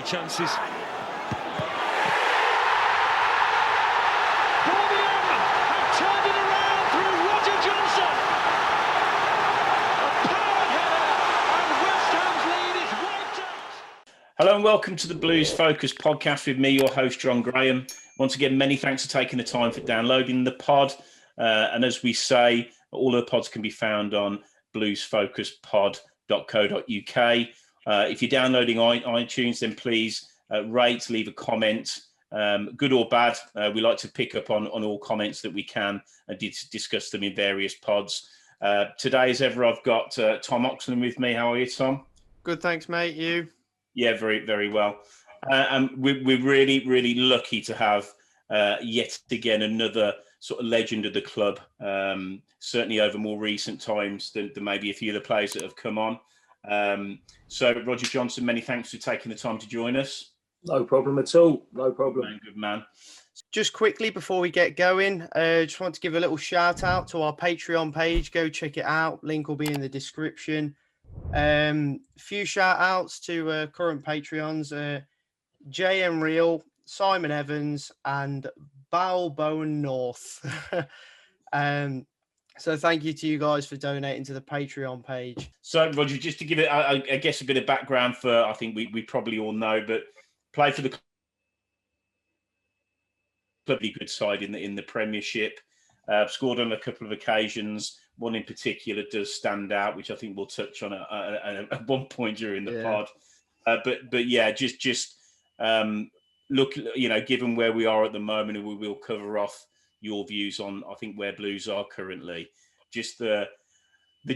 Many chances. Hello and welcome to the Blues Focus podcast with me, your host, John Graham. Once again, many thanks for taking the time for downloading the pod. And as we say, all of the pods can be found on bluesfocuspod.co.uk. If you're downloading iTunes, then please rate, leave a comment, good or bad. We like to pick up on all comments that we can and discuss them in various pods. Today, as ever, I've got Tom Oxland with me. How are you, Tom? Good, thanks, mate. You? Yeah, very, very well. And we're really, really lucky to have yet again another sort of legend of the club, certainly over more recent times than maybe a few of the players that have come on. So, Roger Johnson, many thanks for taking the time to join us. No problem at all. No problem. Good man. Just quickly before we get going, just want to give a little shout out to our Patreon page. Go check it out. Link will be in the description. Few shout outs to current Patreons, JM Real, Simon Evans and Balbone North. So thank you to you guys for donating to the Patreon page. So Roger, just to give it I guess a bit of background for, I think we probably all know, but played for the probably good side in the Premiership, scored on a couple of occasions. One in particular does stand out, which I think we'll touch on at one point during the pod. But yeah, just look, given where we are at the moment, and we will cover off your views on, I think, where Blues are currently. Just the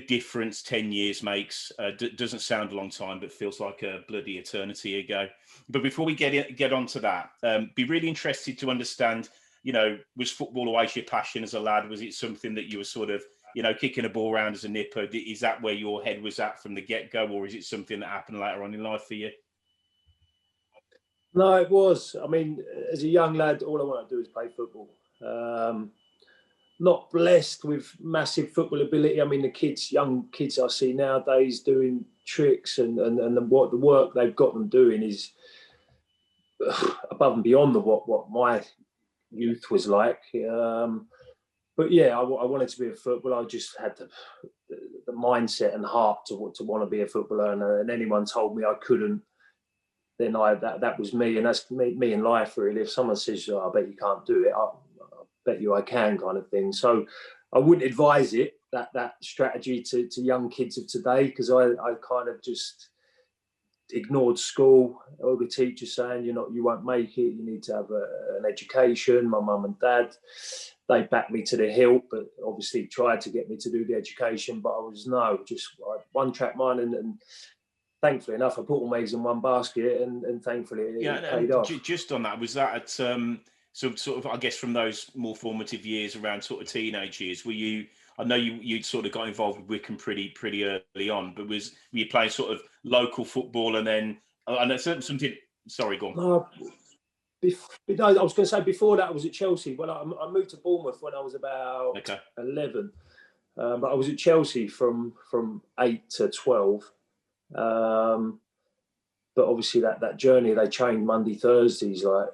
difference 10 years makes. Doesn't sound a long time, but feels like a bloody eternity ago. But before we get onto that, be really interested to understand, was football always your passion as a lad? Was it something that you were sort of, kicking a ball around as a nipper? Is that where your head was at from the get-go, or is it something that happened later on in life for you? No, it was. I mean, as a young lad, all I wanted to do is play football. Not blessed with massive football ability. I mean, young kids I see nowadays doing tricks and the work they've got them doing is above and beyond what my youth was like. But yeah, I wanted to be a footballer. I just had the mindset and heart to want to be a footballer. And anyone told me I couldn't, then that was me. And that's me in life, really. If someone says, I bet you can't do it, I bet you I can, kind of thing. So I wouldn't advise it, that strategy to young kids of today, because I kind of just ignored school. All the teachers saying, you won't make it, you need to have an education. My mum and dad, they backed me to the hilt, but obviously tried to get me to do the education. But I was one track mind, and thankfully enough, I put all my eggs in one basket, and thankfully it paid off. Just on that, was that at sort of, I guess, from those more formative years around sort of teenage years? Were you? I know you'd sort of got involved with Wycombe pretty early on, but were you playing sort of local football and then? I know something. Sorry, go on. No, I was going to say before that I was at Chelsea. Well, I moved to Bournemouth when I was about 11, but I was at Chelsea from 8 to 12. But obviously that journey, they trained Monday, Thursdays, like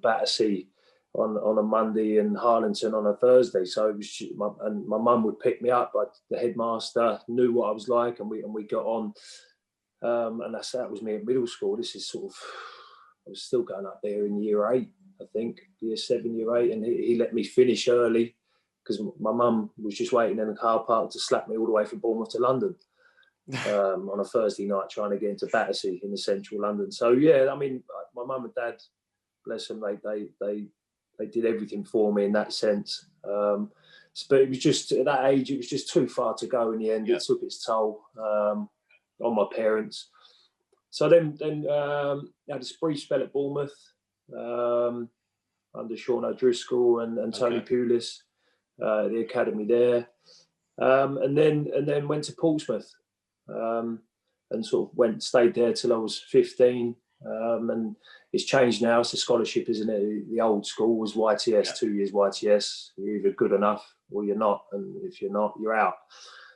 Battersea on a Monday and Harlington on a Thursday. So it was my mum would pick me up. The headmaster knew what I was like, and we got on. And that was me at middle school. This is sort of, I was still going up there in year 8, I think, year 7, year 8, and he let me finish early because my mum was just waiting in the car park to slap me all the way from Bournemouth to London. On a Thursday night, trying to get into Battersea in the central London. So yeah, I mean, my mum and dad, bless them, they did everything for me in that sense. But it was just at that age, it was just too far to go in the end. Yeah. It took its toll on my parents. So then I had a brief spell at Bournemouth under Sean O'Driscoll and Tony Pulis, the academy there, and then went to Portsmouth. And sort of stayed there till I was 15, and it's changed now. It's a scholarship, isn't it? The old school was YTS, 2 years YTS. You're either good enough or you're not, and if you're not, you're out.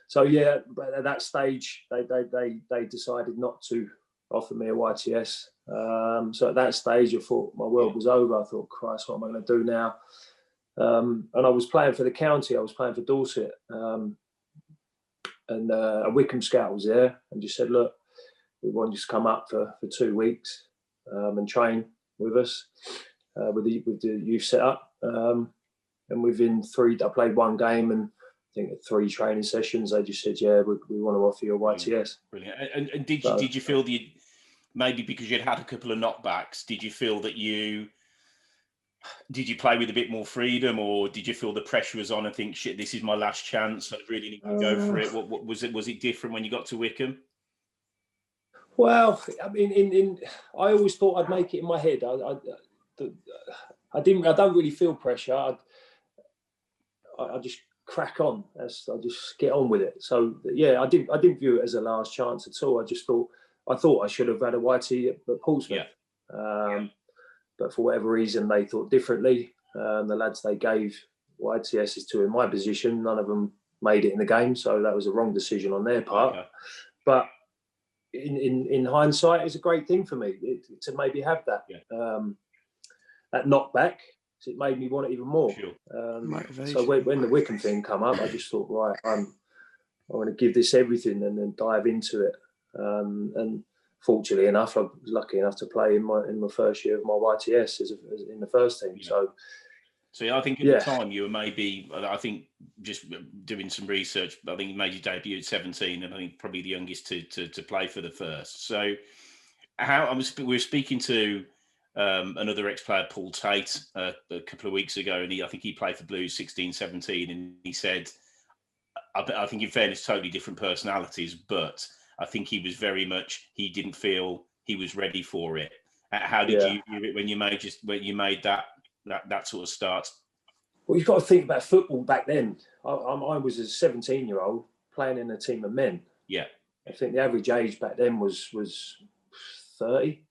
So yeah, but at that stage, they decided not to offer me a YTS. So at that stage, I thought my world was over. I thought, Christ, what am I going to do now? And I was playing for the county. I was playing for Dorset. And a Wycombe scout was there and just said, look, we want you to come up for 2 weeks and train with us with the youth setup. And within I played one game, and I think at 3 training sessions, they just said, yeah, we want to offer you a YTS. Brilliant. And did you feel maybe because you'd had a couple of knockbacks, did you feel that did you play with a bit more freedom, or did you feel the pressure was on and think, shit, this is my last chance, I really need to go for it? What was it different when you got to Wycombe? Well, I mean, I always thought I'd make it in my head. I don't really feel pressure. I just crack on. I just get on with it. So yeah, I didn't view it as a last chance at all. I thought I should have had a YT at Portsmouth. But for whatever reason, they thought differently. The lads they gave YTSs to in my position, none of them made it in the game. So that was a wrong decision on their part. Okay. But in hindsight, it's a great thing for me to maybe have that that knockback. So it made me want it even more. Sure. So when the Wycombe thing come up, I just thought, right, I want to give this everything and then dive into it. And fortunately enough, I was lucky enough to play in my first year of my YTS as in the first team. Yeah. So I think at the time you were maybe, I think just doing some research, I think you made your debut at 17, and I think probably the youngest to play for the first. So we were speaking to another ex-player, Paul Tate, a couple of weeks ago, and I think he played for Blues 16, 17, and he said, I think in fairness, totally different personalities, but I think he was very much, he didn't feel he was ready for it. How did you view it when you made that sort of start? Well, you've got to think about football back then. I was a 17-year-old playing in a team of men. Yeah. I think the average age back then was 30,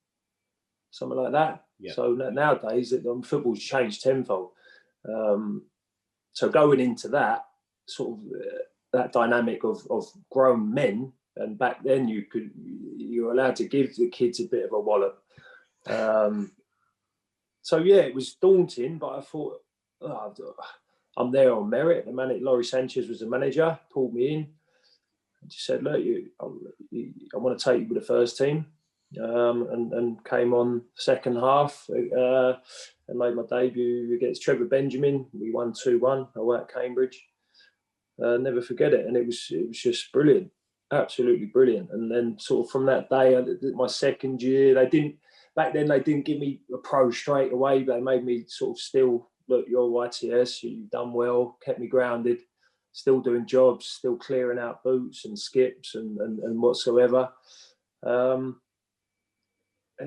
something like that. Yeah. So nowadays, football's changed tenfold. So going into that sort of that dynamic of grown men, and back then you were allowed to give the kids a bit of a wallop. So yeah, it was daunting, but I thought, I'm there on merit. Laurie Sanchez was the manager, pulled me in, and just said, look, I want to take you with the first team, and came on second half and made my debut against Trevor Benjamin. We won 2-1 away at Cambridge. Never forget it, and it was just brilliant, absolutely brilliant. And then sort of from that day, my second year, they didn't give me a pro straight away. They made me sort of still, look, you're YTS, you've done well, kept me grounded, still doing jobs, still clearing out boots and skips and whatsoever. And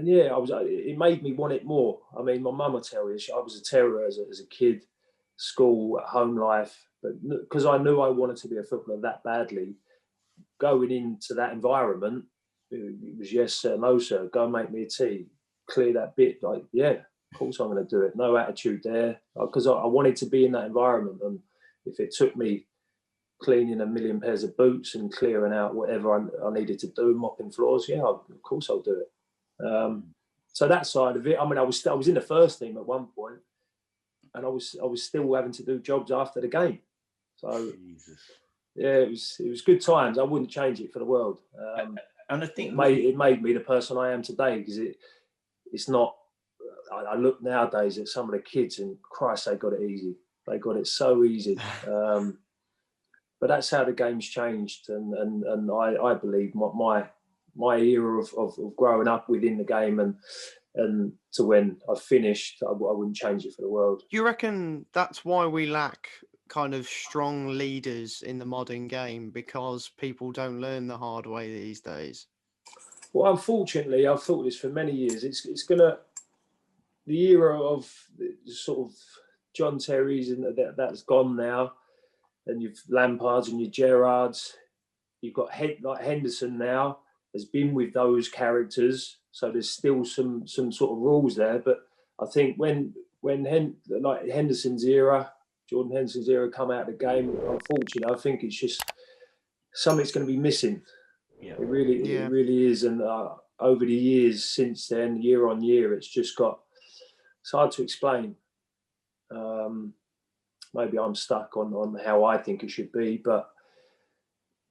yeah, it made me want it more. I mean, my mum will tell you, I was a terror as a kid, school, home life. But because I knew I wanted to be a footballer that badly, going into that environment, it was yes sir, no sir, go and make me a tea, clear that bit. Like, yeah, of course I'm going to do it. No attitude there, because I wanted to be in that environment. And if it took me cleaning a million pairs of boots and clearing out whatever I needed to do, mopping floors, yeah, of course I'll do it. So that side of it, I mean, I was in the first team at one point, and I was still having to do jobs after the game. So, Jesus. Yeah, it was good times. I wouldn't change it for the world. And I think it made me the person I am today, because it's not. I look nowadays at some of the kids, and Christ, they got it easy. They got it so easy. But that's how the game's changed, and I believe my era of growing up within the game and to when I finished, I wouldn't change it for the world. Do you reckon that's why we lack kind of strong leaders in the modern game, because people don't learn the hard way these days? Well, unfortunately, I've thought this for many years. It's gonna, the era of sort of John Terry's and that's gone now, and you've Lampards and your Gerrards. You've got like Henderson now has been with those characters, so there's still some sort of rules there. But I think when like Henderson's era, Jordan Henderson's era come out of the game, unfortunately, I think it's just something's going to be missing. Yeah. It really is. And over the years since then, year on year, it's hard to explain. Maybe I'm stuck on how I think it should be, but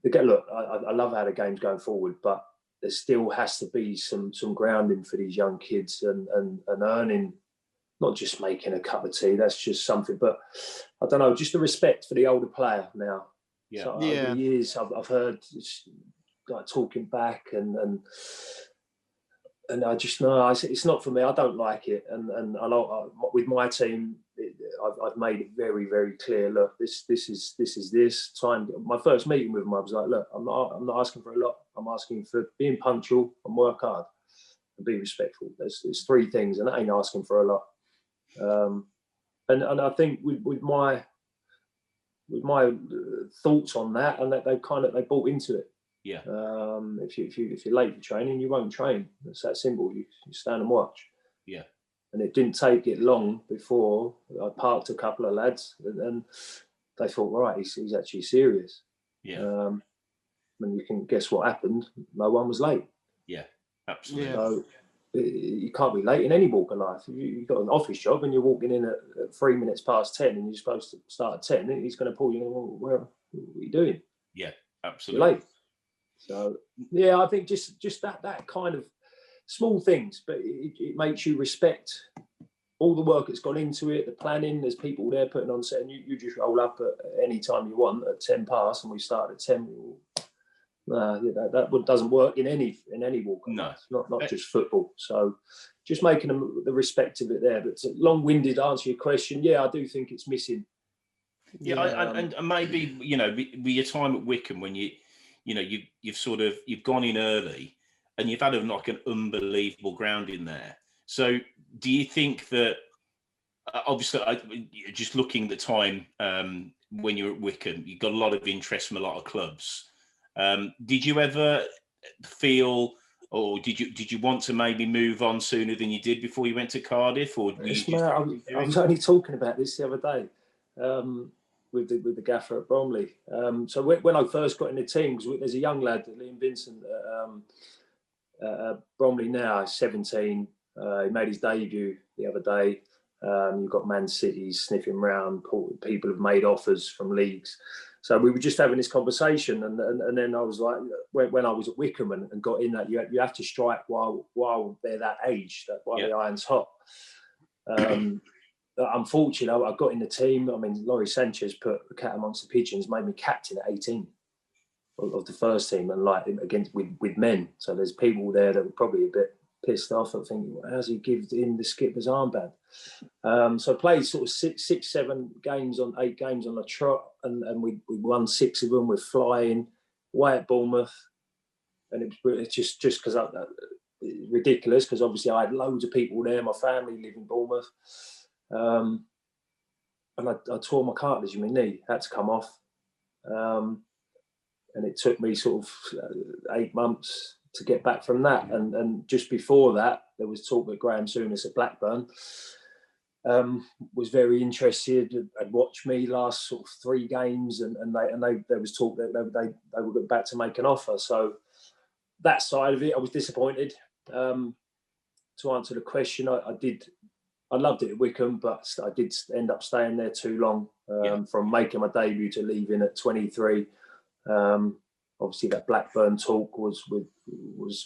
look, I love how the game's going forward, but there still has to be some grounding for these young kids and earning, not just making a cup of tea. That's just something, but I don't know, just the respect for the older player now. Yeah. So over the years, I've heard like talking back and I just know it's not for me. I don't like it, and with my team, I've made it very, very clear. Look, this is time. My first meeting with them, I was like, look, I'm not asking for a lot. I'm asking for being punctual and work hard and be respectful. There's three things, and I ain't asking for a lot. And I think with my thoughts on that, and that they bought into it. Yeah. If you're late for training, you won't train. It's that simple. You stand and watch. Yeah. And it didn't take it long before I parked a couple of lads, and they thought, right, he's actually serious. Yeah. And you can guess what happened. No one was late. Yeah, absolutely. So you can't be late in any walk of life. You've got an office job and you're walking in at 3 minutes past 10 and you're supposed to start at 10. He's going to pull you. Well, what are you doing? Yeah, absolutely. You're late. So yeah, I think just that kind of small things, but it makes you respect all the work that's gone into it, the planning. There's people there putting on set, and you just roll up at any time you want at 10 past, and we start at 10. That doesn't work in any walk. No, not just football. So just making them the respect of it there. But to long-winded answer your question, yeah, I do think it's missing. Yeah, and maybe with your time at Wycombe when you've gone in early and you've had an unbelievable ground in there. So do you think that obviously just looking at the time when you were at Wycombe, you got a lot of interest from a lot of clubs. Did you ever feel, or did you want to maybe move on sooner than you did before you went to Cardiff? Or I was only talking about this the other day with the gaffer at Bromley. So when I first got in the team, because there's a young lad, Liam Vincent, at Bromley now, 17. He made his debut the other day. You've got Man City sniffing round. People have made offers from leagues. So we were just having this conversation, and then I was like, when I was at Wycombe and got in that, you have to strike while they're that age, while the iron's hot. Unfortunately, I got in the team. I mean, Laurie Sanchez put the cat amongst the pigeons, made me captain at 18 of the first team, and like against with men. So there's people there that were probably a bit pissed off and thinking, well, how's he give in the skipper's armband? So I played sort of 7 games on 8 games on the trot, and we won 6 of them. We're flying away at Bournemouth, and it's just because ridiculous, because obviously I had loads of people there. My family live in Bournemouth, and I tore my cartilage in my knee. Had to come off, and it took me sort of 8 months to get back from that. And just before that, there was talk that Graham Souness at Blackburn was very interested and watched me last sort of 3 games, and there was talk that they would get back to make an offer. So that side of it, I was disappointed. To answer the question, I loved it at Wycombe, but I did end up staying there too long, from making my debut to leaving at 23. Obviously, that Blackburn talk was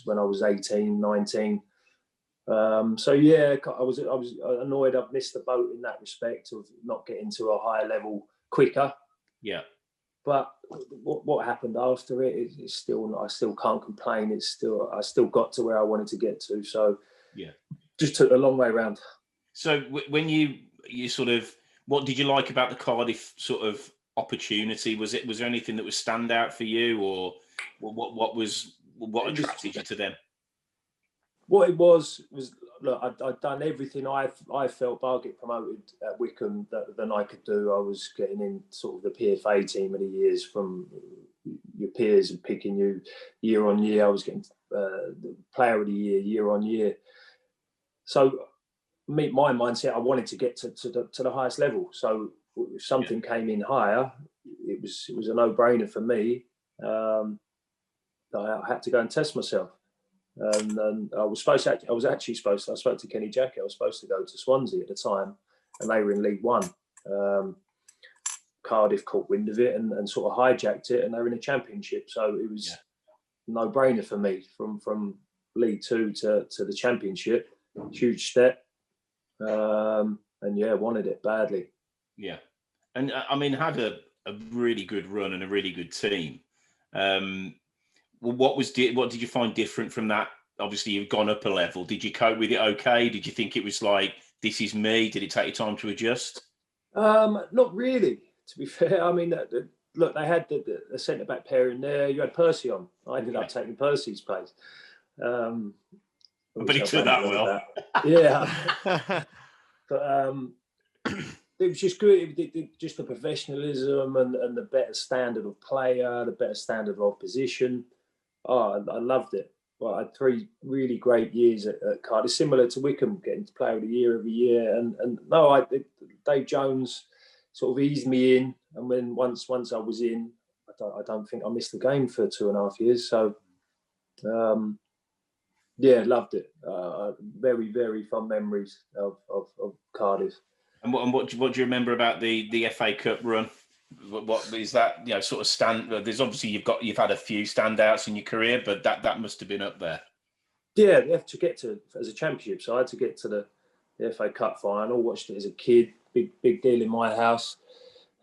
when I was 18, 19. So yeah, I was annoyed I've missed the boat in that respect of not getting to a higher level quicker. Yeah. But what happened after it is still, I still can't complain. I still got to where I wanted to get to. So yeah, just took a long way around. So when you sort of, what did you like about the Cardiff sort of opportunity? Was there anything that was stand out for you, or what attracted you to them? What it was look, I'd done everything I felt bar get promoted at Wycombe than I could do. I was getting in sort of the PFA team of the years from your peers and picking you year on year. I was getting the player of the year on year. So my mindset, I wanted to get to the highest level. So if something came in higher, it was a no-brainer for me. I I had to go and test myself. And I was actually supposed to, I spoke to Kenny Jackett, I was supposed to go to Swansea at the time, and they were in League One. Cardiff caught wind of it and sort of hijacked it, and they were in a Championship. So it was no-brainer for me from League Two to the Championship. Huge step. And wanted it badly. Yeah. And I mean, had a really good run and a really good team. What did you find different from that? Obviously, you've gone up a level. Did you cope with it okay? Did you think it was like, this is me? Did it take you time to adjust? Not really, to be fair. I mean, look, they had the centre-back pair in there. You had Percy on. I ended up taking Percy's place. But he took that well. Yeah. But it was just good. Just the professionalism and the better standard of player, the better standard of opposition. Oh, I loved it. Well, I had 3 really great years at Cardiff, similar to Wycombe, getting to Player of the Year every year. And Dave Jones sort of eased me in. And when once I was in, I don't think I missed the game for 2.5 years. So, loved it. Very, very fond memories of Cardiff. And what do you remember about the FA Cup run? What is that? Sort of stand. There's obviously you've had a few standouts in your career, but that must have been up there. Yeah, you have to get to as a Championship. So I had to get to the FA Cup final. Watched it as a kid. Big deal in my house.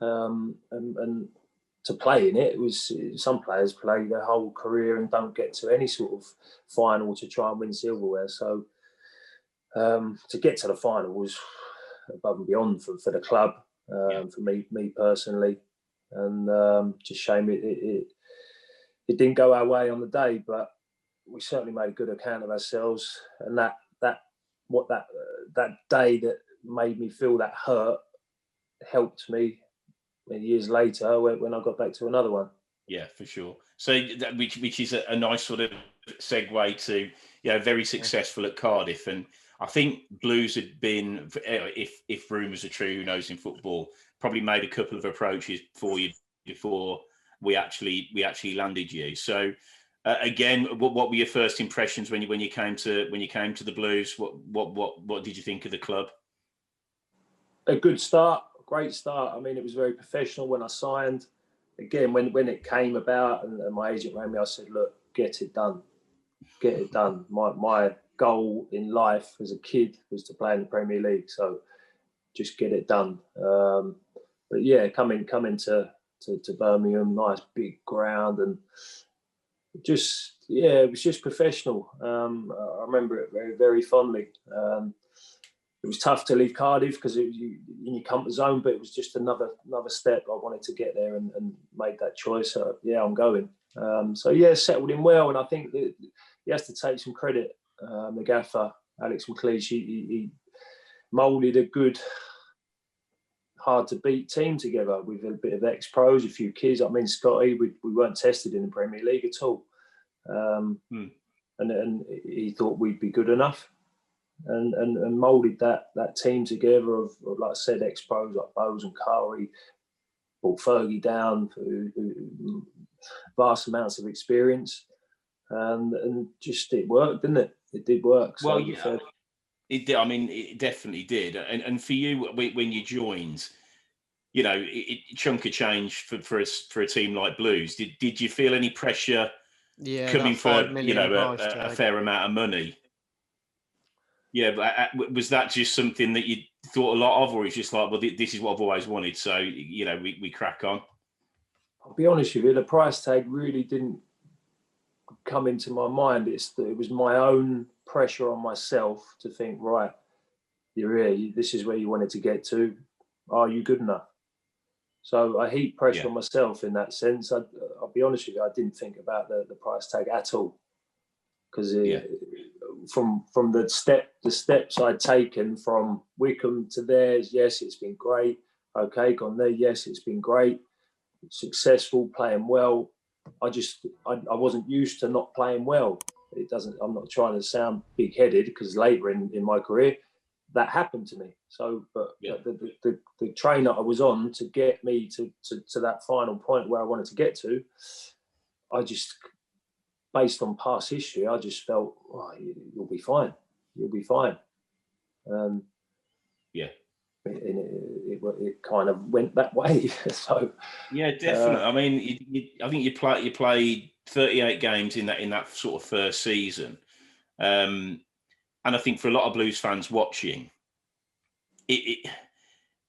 And to play in it, was some players play their whole career and don't get to any sort of final to try and win silverware. So to get to the final was above and beyond for the club, for me personally, and just shame it didn't go our way on the day, but we certainly made a good account of ourselves. And that day that made me feel that hurt helped me years later when I got back to another one. Yeah, for sure. So which is a nice sort of segue to very successful at Cardiff. And I think Blues had been, if rumours are true, who knows in football, probably made a couple of approaches for you before we actually landed you. So again, what were your first impressions when you came to the Blues? What did you think of the club? A good start, great start. I mean, it was very professional when I signed. Again, when it came about and my agent rang me, I said, "Look, get it done. Get it done." My goal in life as a kid was to play in the Premier League, so just get it done. But yeah, coming to Birmingham, nice big ground, and it was just professional. I remember it very, very fondly. It was tough to leave Cardiff because it was in your comfort zone, but it was just another step. I wanted to get there and made that choice. So yeah, I'm going. Settled in well, and I think that he has to take some credit. The gaffer, Alex McLeish, he moulded a good, hard to beat team together with a bit of ex-pros, a few kids. I mean, Scotty, we weren't tested in the Premier League at all, and he thought we'd be good enough. And moulded that team together of, like I said, ex-pros like Bowes and Curry, brought Fergie down, vast amounts of experience, and just it worked, didn't it? It did work. Well, yeah, it did. I mean, it definitely did. And for you, when you joined, chunk of change for a team like Blues. Did you feel any pressure coming for a fair amount of money? Yeah, but was that just something that you thought a lot of, or is just like, well, this is what I've always wanted, so we crack on? I'll be honest with you, the price tag really didn't come into my mind. It was my own pressure on myself to think, right, you're here. This is where you wanted to get to. Are you good enough? So I heaped pressure on myself in that sense. I'll be honest with you, I didn't think about the price tag at all, because from the steps I'd taken from Wycombe to theirs, yes, it's been great. Okay, gone there, yes, it's been great. Successful, playing well. I wasn't used to not playing well. I'm not trying to sound big-headed, because later in my career that happened to me. So, but the train that I was on to get me to that final point where I wanted to get to, based on past history, I just felt, oh, you'll be fine. You'll be fine. Yeah. It kind of went that way. So yeah, definitely. I mean, I think you played 38 games in that sort of first season, and I think for a lot of Blues fans watching,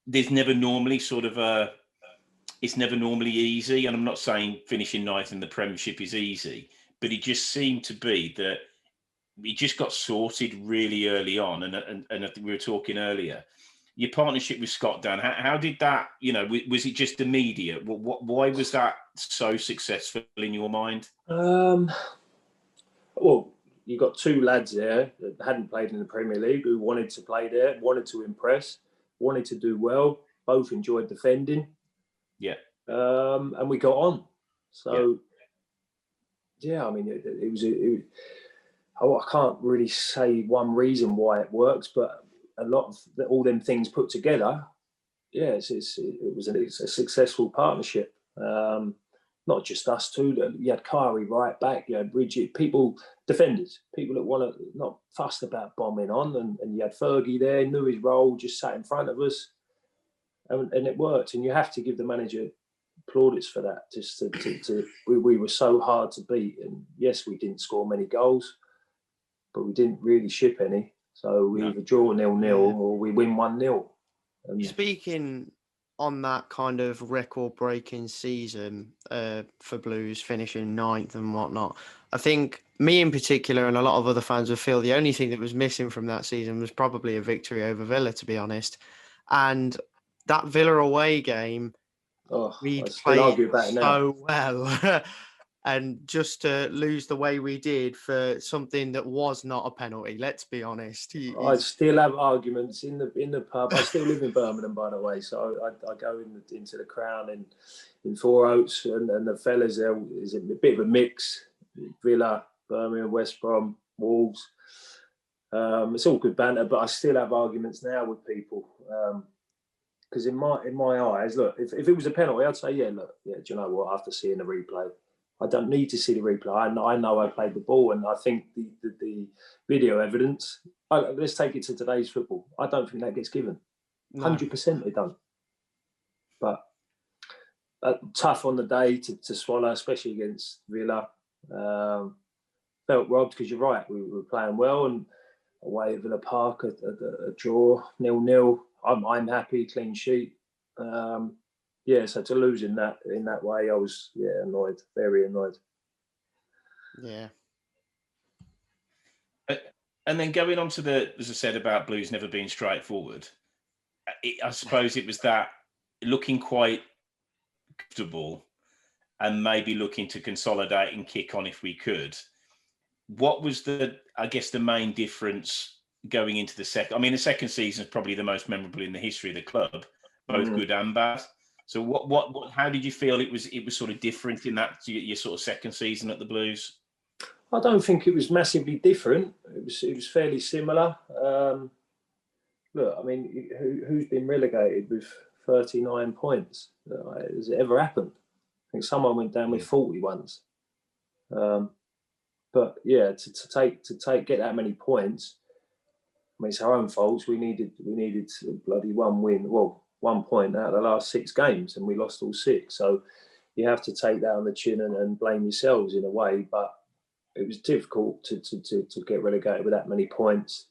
there's never normally it's never normally easy. And I'm not saying finishing ninth in the Premiership is easy, but it just seemed to be that it just got sorted really early on. And I think we were talking earlier, your partnership with Scott Dan, how did that, was it just immediate? Why was that so successful in your mind? Well, you got two lads there that hadn't played in the Premier League who wanted to play there, wanted to impress, wanted to do well, both enjoyed defending. Yeah. And we got on. So, yeah, I mean, it was I can't really say one reason why it works, but a lot of all them things put together, yeah, it was a successful partnership. Not just us two. You had Kari right back. You had Bridget, defenders, people that want to not fussed about bombing on, and you had Fergie there, knew his role, just sat in front of us, and it worked. And you have to give the manager plaudits for that. Just we were so hard to beat, and yes, we didn't score many goals, but we didn't really ship any. So we either draw 0-0 or we win 1-0. Speaking on that kind of record-breaking season for Blues, finishing ninth and whatnot, I think me in particular and a lot of other fans would feel the only thing that was missing from that season was probably a victory over Villa, to be honest. And that Villa away game, we played so well. And just to lose the way we did for something that was not a penalty, let's be honest. I still have arguments in the pub. I still live in Birmingham, by the way, so I go into the Crown in Four Oaks, and the fellas there is a bit of a mix. Villa, Birmingham, West Brom, Wolves. It's all good banter, but I still have arguments now with people. Because in my eyes, look, if it was a penalty, I'd say, do you know what? After seeing the replay, I don't need to see the replay. I know I played the ball, and I think the video evidence. Let's take it to today's football. I don't think that gets given. 100% they don't. But tough on the day to swallow, especially against Villa. Felt robbed because you're right. We were playing well, and away at Villa Park, a draw 0-0. I'm happy, clean sheet. So to lose in that way, I was annoyed, very annoyed. Yeah. And then going on to as I said about Blues never being straightforward, I suppose it was that looking quite comfortable and maybe looking to consolidate and kick on if we could. What was the main difference going into the second? I mean, the second season is probably the most memorable in the history of the club, both good and bad. So what how did you feel it was sort of different in that your sort of second season at the Blues? I don't think it was massively different. It was fairly similar. Look, I mean, who's been relegated with 39 points? Has it ever happened? I think someone went down with 40 once. But yeah, to get that many points, I mean, it's our own faults. We needed bloody one win. Well, 1 point out of the last 6 games, and we lost all 6. So you have to take that on the chin and blame yourselves in a way. But it was difficult to get relegated with that many points.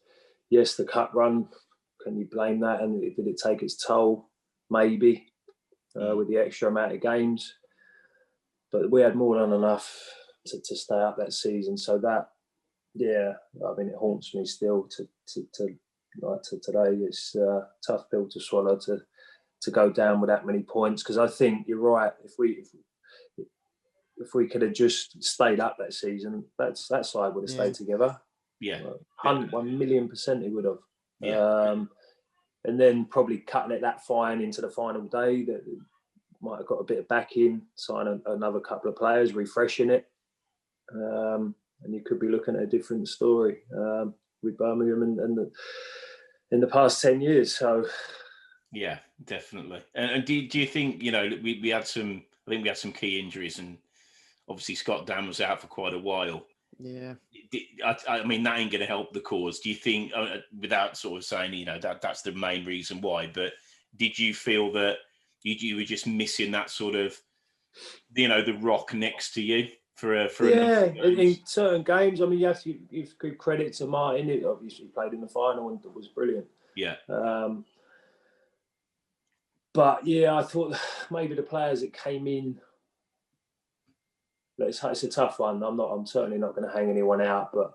Yes, the cup run. Can you blame that? And did it take its toll? Maybe with the extra amount of games. But we had more than enough to stay up that season. So that, I mean, it haunts me still to today. It's a tough pill to swallow to go down with that many points, because I think you're right. If we could have just stayed up that season, that side would have stayed together. Yeah, 1,000,000% it would have. Yeah. And then probably cutting it that fine into the final day, that might have got a bit of backing, sign another couple of players, refreshing it, and you could be looking at a different story with Birmingham and in the past 10 years. So, yeah, definitely. And do you think we had some? I think we had some key injuries, and obviously Scott Dan was out for quite a while. Yeah. I mean, that ain't going to help the cause. Do you think, without sort of saying, you know, that's the main reason why, but did you feel that you were just missing that sort of, you know, the rock next to you for in certain games? I mean, you have to give good credit to Martin. He obviously played in the final and it was brilliant. Yeah. But yeah, I thought maybe the players that came in. It's a tough one. I'm certainly not going to hang anyone out. But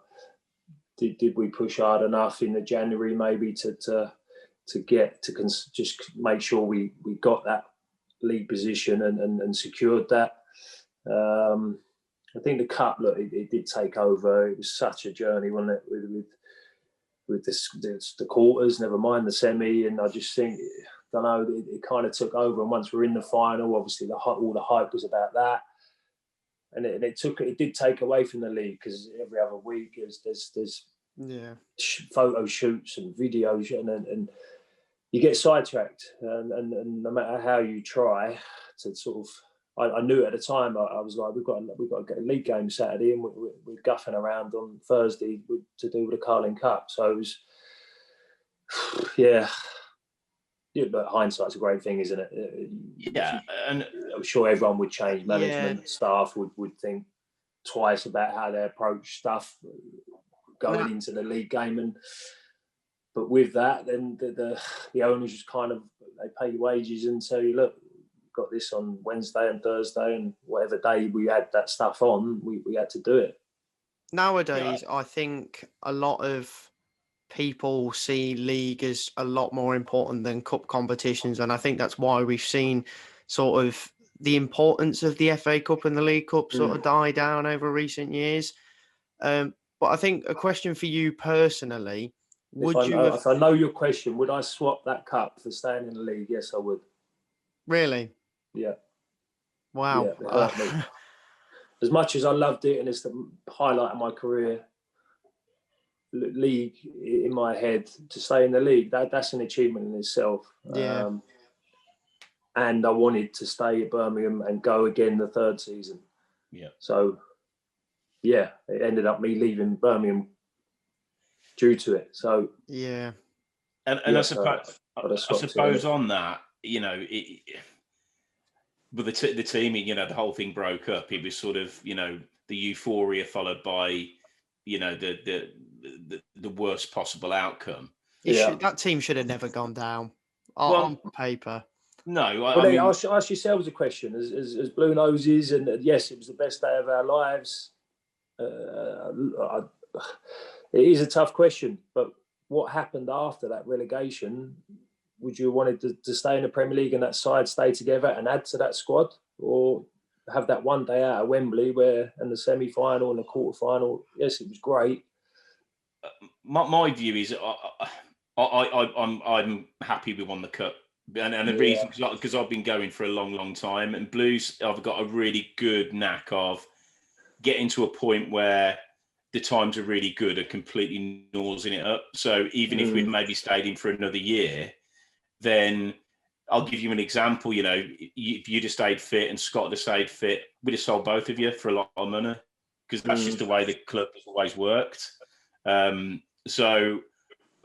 did we push hard enough in the January maybe to just make sure we got that league position and secured that? I think the cup, look, it did take over. It was such a journey, wasn't it? With the quarters, never mind the semi, and I just think, I don't know, it kind of took over. And once we're in the final, obviously all the hype was about that, and it did take away from the league, because every other week there's photo shoots and videos, and you get sidetracked, and no matter how you try to sort of. I knew at the time, I was like, we've got to get a league game Saturday, and we're guffing around on Thursday to do with the Carling Cup. So it was, yeah, but hindsight's a great thing, isn't it? Yeah, and I'm sure everyone would change. Management, staff would think twice about how they approach stuff going into the league game, but with that, then the owners just kind of, they pay you wages and say, look, got this on Wednesday and Thursday, and whatever day we had that stuff on, we had to do it. Nowadays, I think a lot of people see league as a lot more important than cup competitions, and I think that's why we've seen sort of the importance of the FA Cup and the League Cup sort of die down over recent years. But I think a question for you personally, if I know your question, would I swap that cup for staying in the league? Yes, I would. Really? Yeah. Wow. Yeah, as much as I loved it, and it's the highlight of my career, league in my head, to stay in the league, that's an achievement in itself. Yeah. And I wanted to stay at Birmingham and go again the third season. Yeah. So, yeah, it ended up me leaving Birmingham due to it. So yeah. And I suppose on that, you know, with the team, you know, the whole thing broke up. It was sort of, you know, the euphoria followed by, you know, the worst possible outcome. That team should have never gone down on paper. No, I mean, ask yourselves a question. As Blue Noses, and yes, it was the best day of our lives. It is a tough question, but what happened after that relegation? Would you have wanted to stay in the Premier League and that side stay together and add to that squad, or have that one day out at Wembley and the semi-final and the quarter-final? Yes, it was great. My view is I'm happy we won the cup, and the reason, because I've been going for a long time, and Blues have got a really good knack of getting to a point where the times are really good and completely nosing it up. So even if we'd maybe stayed in for another year, then I'll give you an example. You know, if you'd have stayed fit and Scott had stayed fit, we'd have sold both of you for a lot of money, because that's just the way the club has always worked. So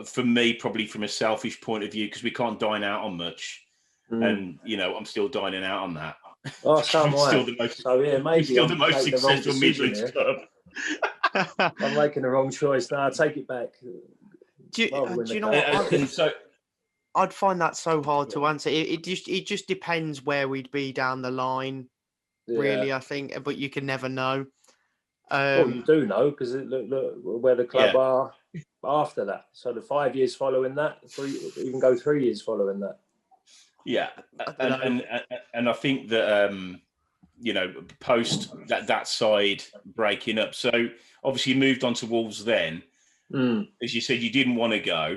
for me, probably from a selfish point of view, because we can't dine out on much, and you know, I'm still dining out on that. Oh, so am I. Maybe still the most successful Midlands club. I'm making the wrong choice. No, I take it back. Do you know what? I'd find that so hard to answer. It just depends where we'd be down the line, really, I think. But you can never know. Well, you do know, because look where the club are after that. So the 5 years following that, even go 3 years following that. Yeah, and I think that you know, post that side breaking up. So obviously you moved on to Wolves then. As you said, you didn't want to go,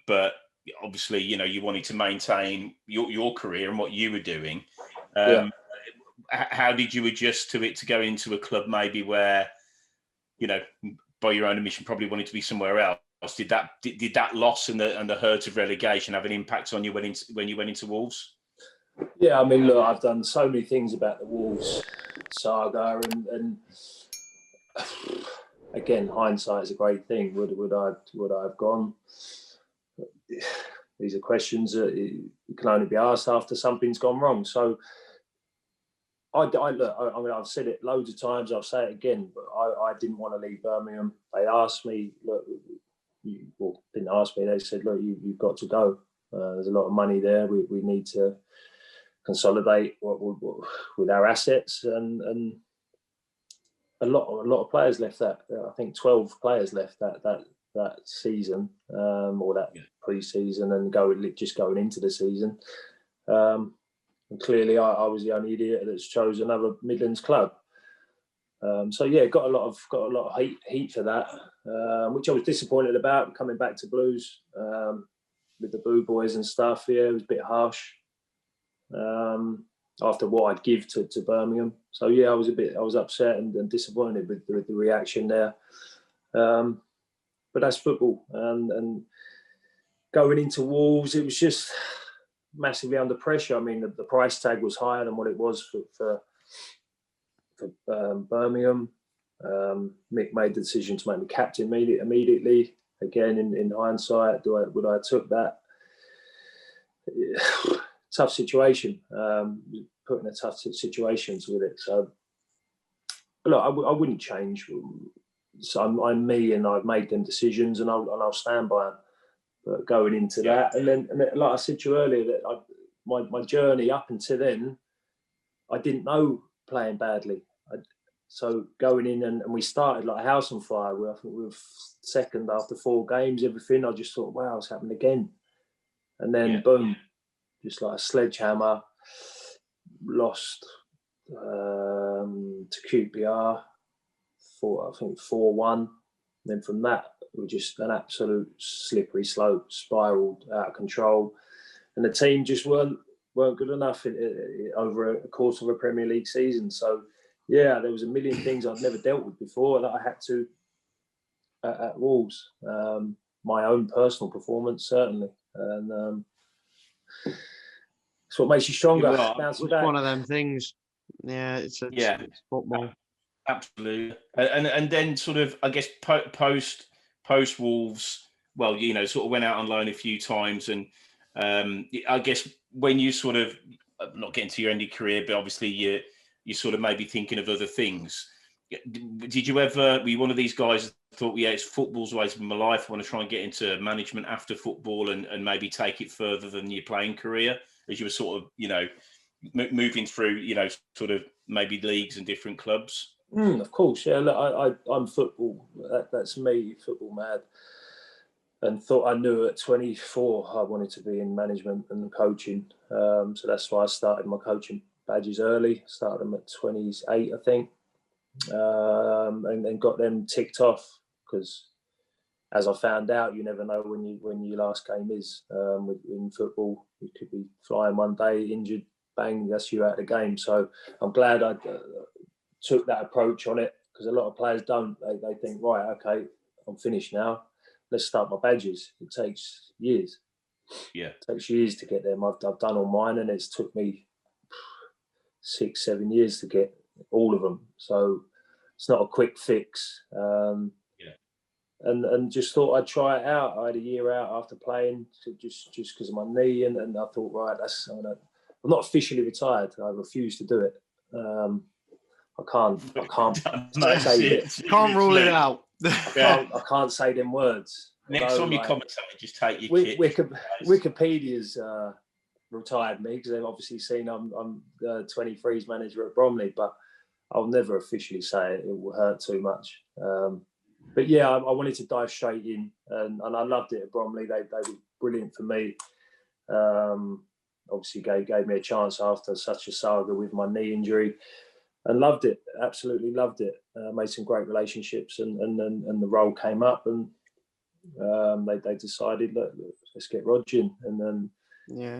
but obviously, you know, you wanted to maintain your career and what you were doing. How did you adjust to it, to go into a club maybe where, you know, by your own admission, probably wanted to be somewhere else? Did that loss and the hurt of relegation have an impact on you when you went into Wolves? Yeah, I mean, look, I've done so many things about the Wolves saga, and again, hindsight is a great thing. Would I have gone? These are questions that you can only be asked after something's gone wrong. So look, I mean, I've said it loads of times. I'll say it again, but I didn't want to leave Birmingham. They asked me, look, didn't ask me. They said, look, you've got to go. There's a lot of money there. We need to consolidate with our assets, and a lot of players left that. I think 12 players left that season, or that pre-season, and just going into the season. And clearly, I was the only idiot that's chose another Midlands club. So yeah, got a lot of heat for that, which I was disappointed about. Coming back to Blues with the Boo Boys and stuff, yeah, it was a bit harsh after what I'd give to Birmingham. So yeah, I was upset and disappointed with the reaction there. But that's football, and going into Wolves, it was just massively under pressure. I mean, the price tag was higher than what it was for Birmingham. Mick made the decision to make me captain immediately. Again, in hindsight, would I have took that? Tough situation. Put in a tough situations with it. So, look, I wouldn't change. So I'm me, and I've made them decisions, and I'll stand by them. But going into that, and then like I said to you earlier, that my journey up until then, I didn't know playing badly. So going in, and we started like a house on fire. I think we were second after 4 games. Everything, I just thought, wow, it's happened again. And then boom, just like a sledgehammer. Lost to QPR, I think 4-1. Then from that, it was just an absolute slippery slope, spiraled out of control, and the team just weren't good enough over a course of a Premier League season. So yeah, there was a million things I'd never dealt with before that I had to at Wolves. My own personal performance, certainly, and it's what makes you stronger. It's one of them things. Yeah, it's football. Absolutely, and then sort of, I guess, post Wolves, well, you know, sort of went out on loan a few times, and I guess when you sort of, not getting to your end of your career, but obviously you sort of maybe thinking of other things. Did you ever, were you one of these guys that thought, yeah, football's always been my life, I want to try and get into management after football and maybe take it further than your playing career, as you were sort of, you know, moving through, you know, sort of maybe leagues and different clubs? Of course, yeah. Look, I'm football. That's me, football mad. And thought I knew at 24 I wanted to be in management and coaching. So that's why I started my coaching badges early. Started them at 28, I think, and got them ticked off, because, as I found out, you never know when your last game is. In football, you could be flying one day, injured, bang, that's you out of the game. So I'm glad I took that approach on it, because a lot of players don't. They think, right, okay, I'm finished now. Let's start my badges. It takes years. Yeah, it takes years to get them. I've done all mine, and it's took me 6-7 years to get all of them. So it's not a quick fix. And just thought I'd try it out. I had a year out after playing, just because of my knee, and I thought, right, I'm not officially retired. I refuse to do it. I can't rule it out. I can't say them words. Next time you commentate, just take your kit. Wikipedia's retired me, because they've obviously seen I'm 23's manager at Bromley, but I'll never officially say it. It will hurt too much. But yeah, I wanted to dive straight in, and I loved it at Bromley. They were brilliant for me. Obviously gave me a chance after such a saga with my knee injury, and loved it. Absolutely loved it. Made some great relationships, and the role came up, and they decided, look, let's get Rog in, and then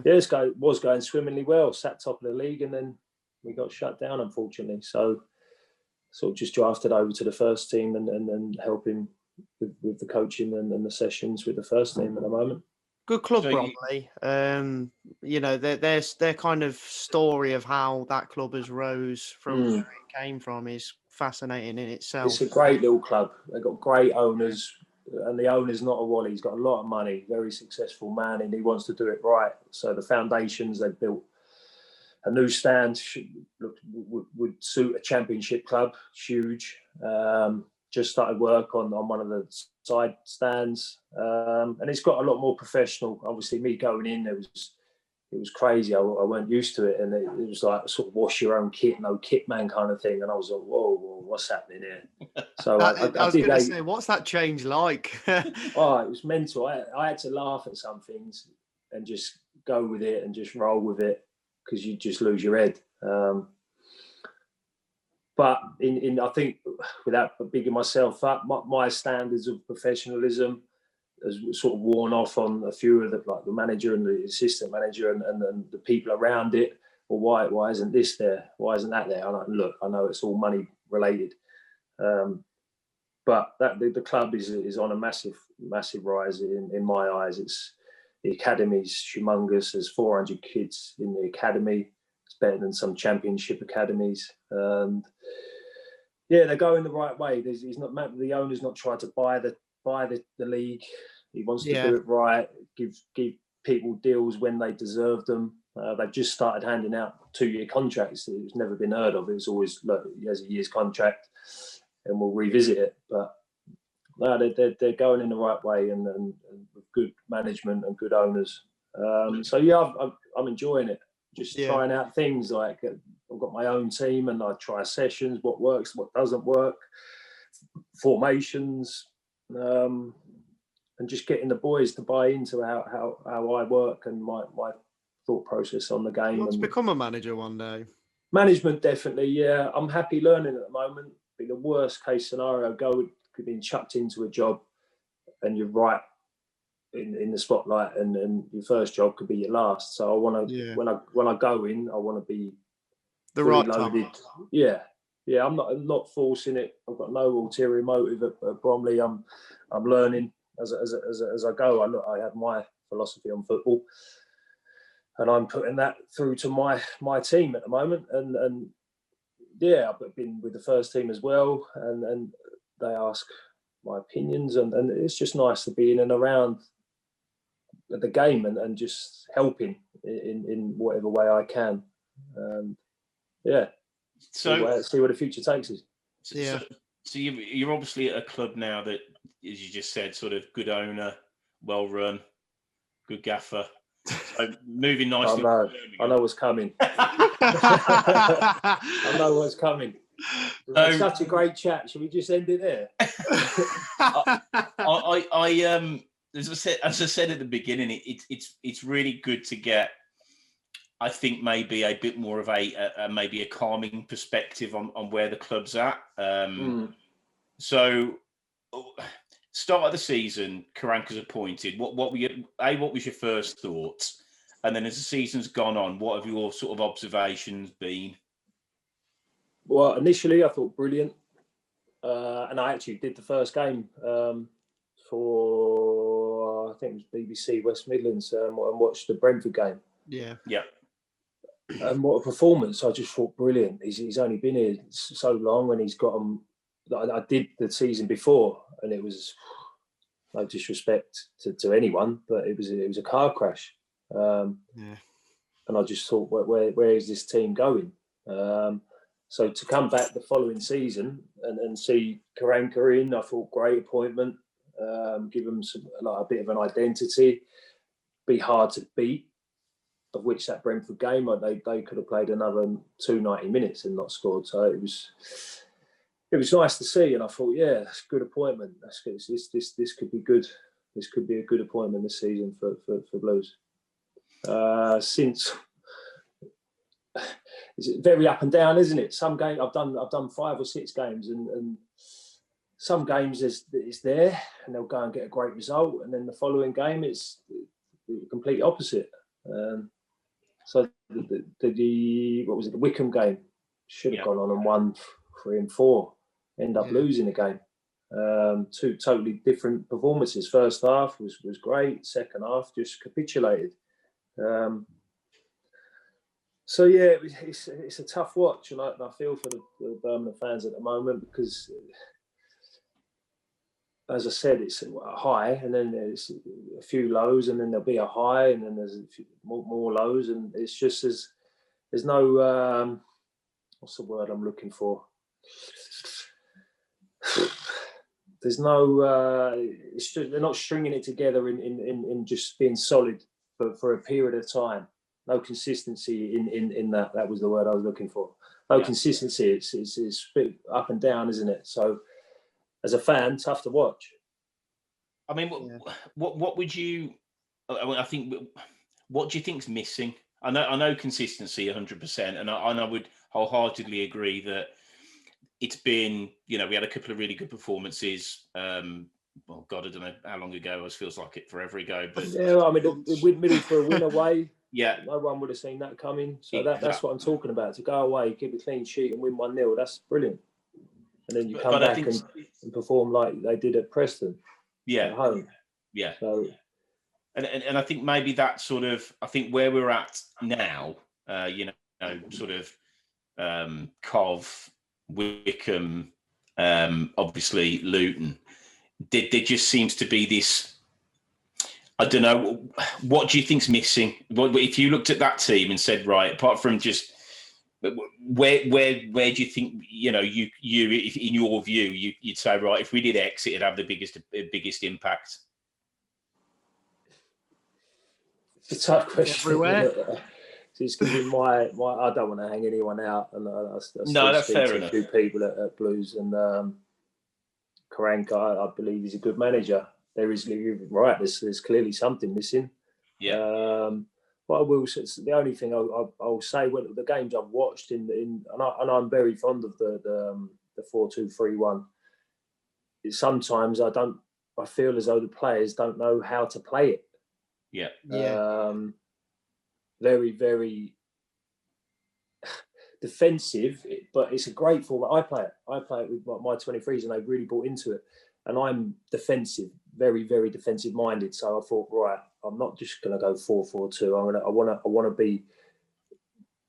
this guy was going swimmingly well, sat top of the league, and then we got shut down, unfortunately. So sort of just drafted over to the first team and helping with the coaching and the sessions with the first team at the moment. Good club, So Bromley. You know, their kind of story of how that club has rose from where it came from is fascinating in itself. It's a great little club. They've got great owners, and the owner's not a wally. He's got a lot of money, very successful man, and he wants to do it right. So the foundations they've built, a new stand would suit a championship club. It's huge. Just started work on one of the side stands, and it's got a lot more professional. Obviously, me going in, it was crazy. I weren't used to it, and it was like sort of wash your own kit, no kit man kind of thing. And I was like, whoa, what's happening here? So I was going to say, what's that change like? Oh, it was mental. I had to laugh at some things and just go with it and just roll with it, because you just lose your head. But I think, without bigging myself up, my standards of professionalism has sort of worn off on a few of the manager and the assistant manager and the people around it. Well, why isn't this there? Why isn't that there? Look, I know it's all money related, but the club is on a massive rise in my eyes. The academy's humongous. There's 400 kids in the academy. It's better than some championship academies. Yeah, they're going the right way. The owner's not trying to buy the league. He wants to do it right. Give people deals when they deserve them. They've just started handing out 2-year contracts. It's never been heard of. It's always, look, he has a year's contract, and we'll revisit it. But no, they're going in the right way, and with good management and good owners. So yeah, I'm enjoying it. Just trying out things. Like, I've got my own team, and I try sessions, what works, what doesn't work, formations, and just getting the boys to buy into how I work and my thought process on the game. You want to become a manager one day? Management, definitely, yeah. I'm happy learning at the moment. Be the worst case scenario, could be chucked into a job and you're right in the spotlight, and your first job could be your last. So I want to, when I go in, I want to be the right loaded. Time. Yeah. I'm not forcing it. I've got no ulterior motive at Bromley. I'm learning as I go. I have my philosophy on football, and I'm putting that through to my team at the moment. And yeah, I've been with the first team as well, and they ask my opinions, and it's just nice to be in and around the game and just helping in whatever way I can. Yeah. So see where the future takes us. So you're obviously at a club now that, as you just said, sort of good owner, well run, good gaffer. So moving nicely. I know what's coming. I know what's coming. It's such a great chat. Shall we just end it there? As I said at the beginning, it's really good to get, I think, maybe a bit more of maybe a calming perspective on where the club's at. So, start of the season, Karanka's appointed. What was your first thoughts? And then as the season's gone on, what have your sort of observations been? Well, initially I thought brilliant. And I actually did the first game for, I think it was BBC West Midlands, and watched the Brentford game. Yeah. And what a performance. I just thought brilliant. He's only been here so long, and he's got them. I did the season before, and it was, no disrespect to anyone, but it was a car crash. And I just thought, where is this team going? So to come back the following season and see Karanka in, I thought great appointment. Give them a bit of an identity. Be hard to beat. Of which that Brentford game, they could have played another 90 minutes and not scored. So it was nice to see, and I thought, yeah, that's a good appointment. That's good. This could be good. This could be a good appointment this season for Blues. Since it's very up and down, isn't it? Some game I've done 5 or 6 games, and some games it's there, and they'll go and get a great result, and then the following game it's the complete opposite. So the Wycombe game should have gone on and won 3 and 4. End up losing the game. Two totally different performances. First half was great. Second half just capitulated. So yeah, it's a tough watch, and I feel for the Birmingham fans at the moment because, as I said, it's a high, and then there's a few lows, and then there'll be a high, and then there's a few more lows, and it's just there's no what's the word I'm looking for? There's no it's just, they're not stringing it together in just being solid for a period of time. No consistency in that. That was the word I was looking for. No consistency. It's a bit up and down, isn't it? So, as a fan, tough to watch. I mean, what would you? I think what do you think's missing? I know consistency 100%, and I would wholeheartedly agree that it's been. We had a couple of really good performances. Well, God, I don't know how long ago. It feels like it forever ago. But yeah, I mean, the middle for a win away. Yeah, no one would have seen that coming. So that's what I'm talking about. To go away, keep a clean sheet, and win 1-0. That's brilliant. And then you come back and perform like they did at Preston. Yeah, at home. Yeah. So, and I think maybe that sort of, I think where we're at now, sort of Cov, Wycombe, obviously Luton. There just seems to be this. I don't know. What do you think's missing? If you looked at that team and said, right, apart from just where do you think you if in your view you'd say, right, if we did X, it'd have the biggest impact? It's a tough question. Everywhere. It's going to be my. I don't want to hang anyone out, and that's fair enough. A few people at Blues and Karanka, I believe he's a good manager. There is right. There's clearly something missing. Yeah. But I will say, the only thing I'll say, when the games I've watched and I'm very fond of the 4-2-3-1. Sometimes I feel as though the players don't know how to play it. Yeah. Very, very defensive, but it's a great format. I play it with my 23s, and they've really bought into it. And I'm defensive, very, very defensive minded. So I thought, right, I'm not just going to go 4-4-2. I want to be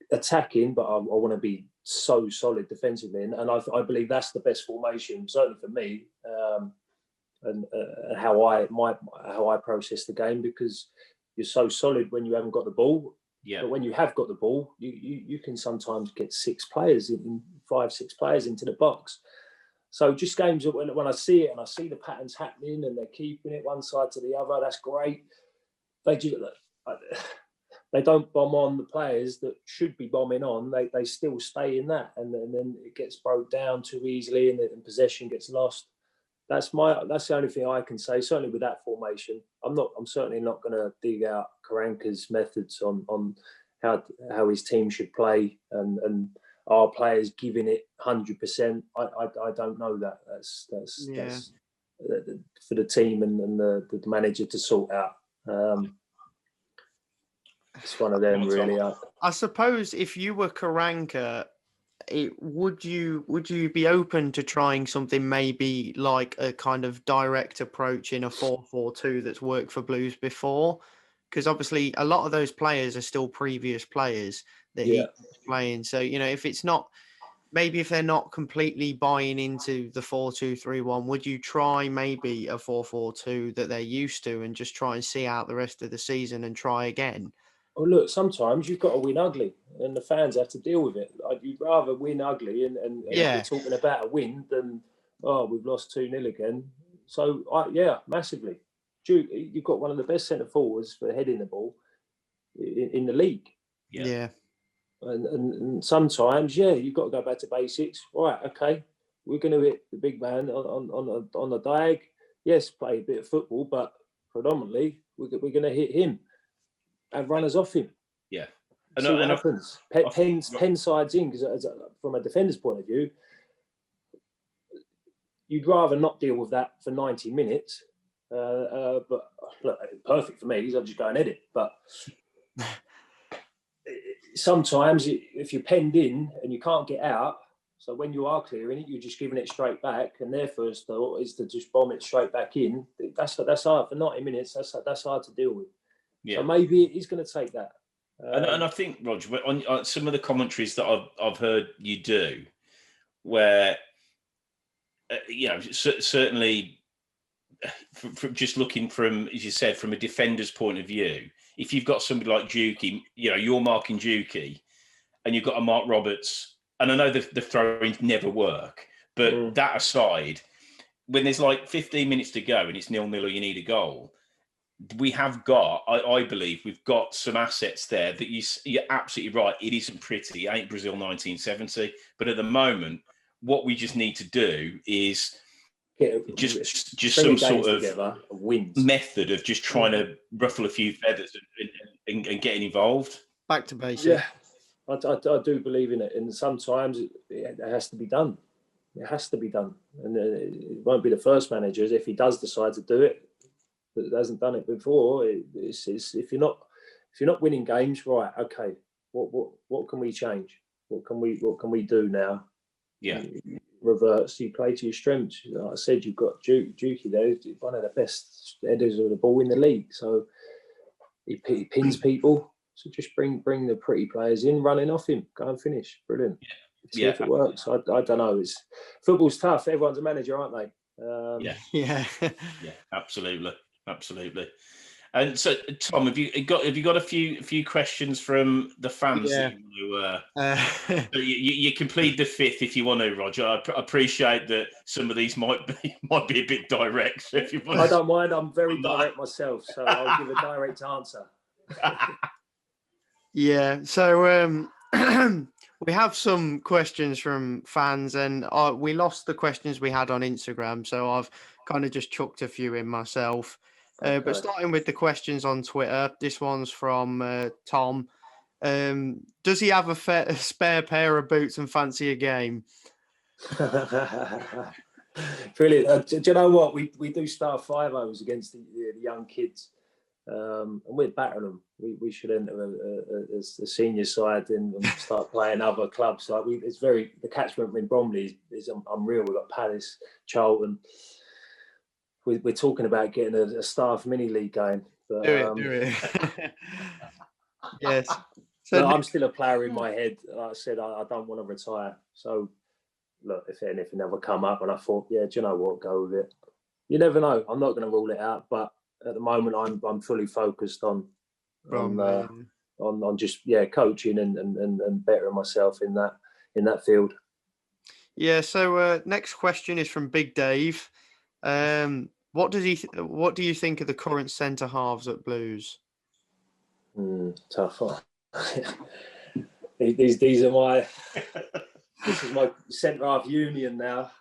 attacking, but I want to be so solid defensively. And I believe that's the best formation, certainly for me, and how I process the game, because you're so solid when you haven't got the ball. Yeah. But when you have got the ball, you can sometimes get 5-6 players into the box. So just games when I see it and I see the patterns happening and they're keeping it one side to the other, that's great. They don't bomb on the players that should be bombing on. They still stay in that, and then it gets broke down too easily, and possession gets lost. That's the only thing I can say. Certainly with that formation, I'm certainly not going to dig out Karanka's methods on how his team should play and our players giving it 100%. I don't know that. That's for the team and the manager to sort out. It's one of them, really. I suppose if you were Karanka, would you be open to trying something maybe like a kind of direct approach in a 4-4-2 that's worked for Blues before? Because obviously a lot of those players are still previous players that he's playing. So, if it's not, maybe if they're not completely buying into the 4-2-3-1, would you try maybe a 4-4-2 that they're used to and just try and see out the rest of the season and try again? Well, look, sometimes you've got to win ugly, and the fans have to deal with it. You'd rather win ugly and if we're talking about a win than, we've lost 2-0 again. So, massively. You've got one of the best centre forwards for heading the ball in the league. Yeah. And sometimes, you've got to go back to basics. Right, okay, we're going to hit the big man on the diag. Yes, play a bit of football, but predominantly we're going to hit him. Have runners off him. Yeah. See what happens. Pen sides in, because from a defender's point of view, you'd rather not deal with that for 90 minutes. But look, perfect for me because I'll just go and edit. But sometimes if you're penned in and you can't get out, So when you are clearing it, you're just giving it straight back, and their first thought is to just bomb it straight back in. That's hard for 90 minutes. That's hard to deal with. Yeah. So maybe it is going to take that. And I think, Roger, on some of the commentaries that I've heard you do, where certainly from just looking from, as you said, from a defender's point of view, if you've got somebody like Dukey, you're marking Dukey, and you've got a Mark Roberts, and I know the throw-ins never work, but that aside, when there's like 15 minutes to go and it's 0-0 or you need a goal, we have got, I believe, we've got some assets there that you're absolutely right. It isn't pretty. It ain't Brazil 1970. But at the moment, what we just need to do is just some sort of method of just trying to ruffle a few feathers and getting involved. Back to basics. Yeah, I do believe in it. And sometimes it has to be done. It has to be done. And it won't be the first manager if he does decide to do it, that hasn't done it before. It's if you're not winning games, right? Okay, what can we change? What can we do now? Yeah, reverts. You play to your strengths. Like I said, you've got Dukey there, one of the best headers of the ball in the league. So he pins people. So just bring the pretty players in, running off him, go and finish. Brilliant. See if it works. I don't know. Football's tough. Everyone's a manager, aren't they? Yeah, absolutely. And so, Tom, have you got a few questions from the fans? Yeah. That you can plead the fifth if you want to, Roger. I appreciate that some of these might be a bit direct. So if you want I don't mind. I'm very direct myself, so I'll give a direct answer. Yeah. So we have some questions from fans, and we lost the questions we had on Instagram, so I've kind of just chucked a few in myself. Okay. But starting with the questions on Twitter, this one's from Tom. Does he have a spare pair of boots and fancy a game? Brilliant. Do you know what? We do star 5-0s against the young kids, and we're battering them. We should enter as the senior side and start playing other clubs. Like the catchment in Bromley is unreal. We've got Palace, Charlton. We're talking about getting a staff mini league going. But, do it. Yes. So I'm still a player in my head. Like I said, I don't want to retire. So look, if anything ever come up, and I thought, do you know what? Go with it. You never know. I'm not going to rule it out, but at the moment, I'm fully focused on just coaching and bettering myself in that field. Yeah. So next question is from Big Dave. What do you think of the current centre halves at Blues? Tough. These are my. This is my centre half union now.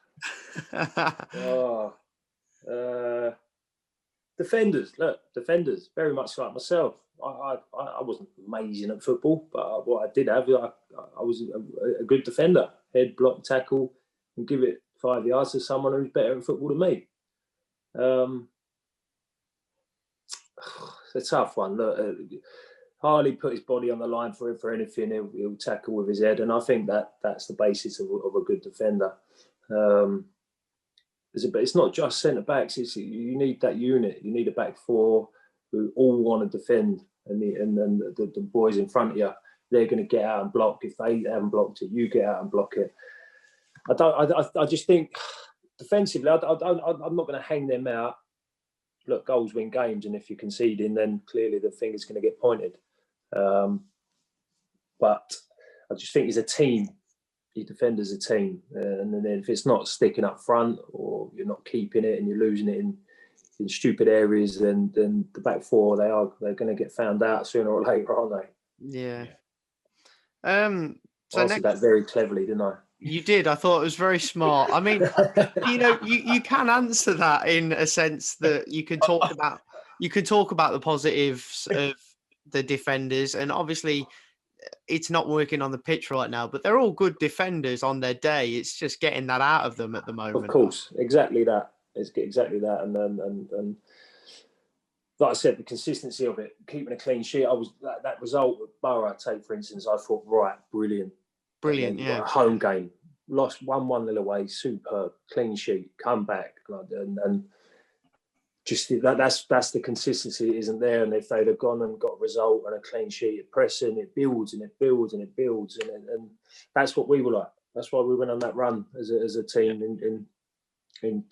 Defenders, very much like myself. I wasn't amazing at football, but what I did have, I was a good defender. Head, block, tackle, and give it 5 yards to someone who's better at football than me. It's a tough one. Look, Harley put his body on the line for anything. He'll tackle with his head, and I think that's the basis of a good defender. But it's not just centre backs. You need that unit. You need a back four who all want to defend, and the boys in front of you, they're going to get out and block. If they haven't blocked it, you get out and block it. I just think defensively, I'm not going to hang them out. Look, goals win games, and if you're conceding, then clearly the finger's going to get pointed. But I just think as a team, you defend as a team, and then if it's not sticking up front, or you're not keeping it and you're losing it in stupid areas, then the back four they're going to get found out sooner or later, aren't they? Yeah. So I answered that very cleverly, didn't I? You did. I thought it was very smart. I mean, you can answer that in a sense that you can talk about the positives of the defenders, and obviously it's not working on the pitch right now, but they're all good defenders on their day. It's just getting that out of them at the moment. Of course, exactly that. It's exactly that, and like I said, the consistency of it, keeping a clean sheet. I was that result with Borough, take for instance. I thought, right, brilliant, yeah, a home game, lost 1-1 away, superb, clean sheet, come back, and just that's the consistency that isn't there. And if they'd have gone and got a result and a clean sheet of pressing, it builds and it builds and it builds, and that's what we were like. That's why we went on that run as a team in 10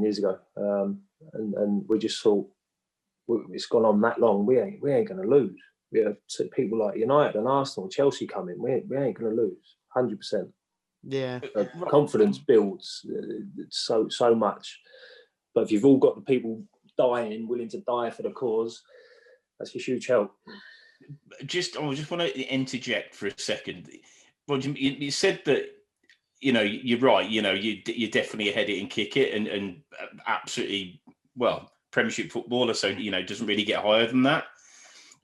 years ago, and we just thought, it's gone on that long. We ain't going to lose. We have people like United and Arsenal, Chelsea coming. We ain't going to lose. 100%. Yeah, confidence builds so much. But if you've all got the people dying, willing to die for the cause, that's a huge help. I just want to interject for a second. Roger, you said that, you're right. You're definitely a head it and kick it, and absolutely, well, Premiership footballer, so doesn't really get higher than that.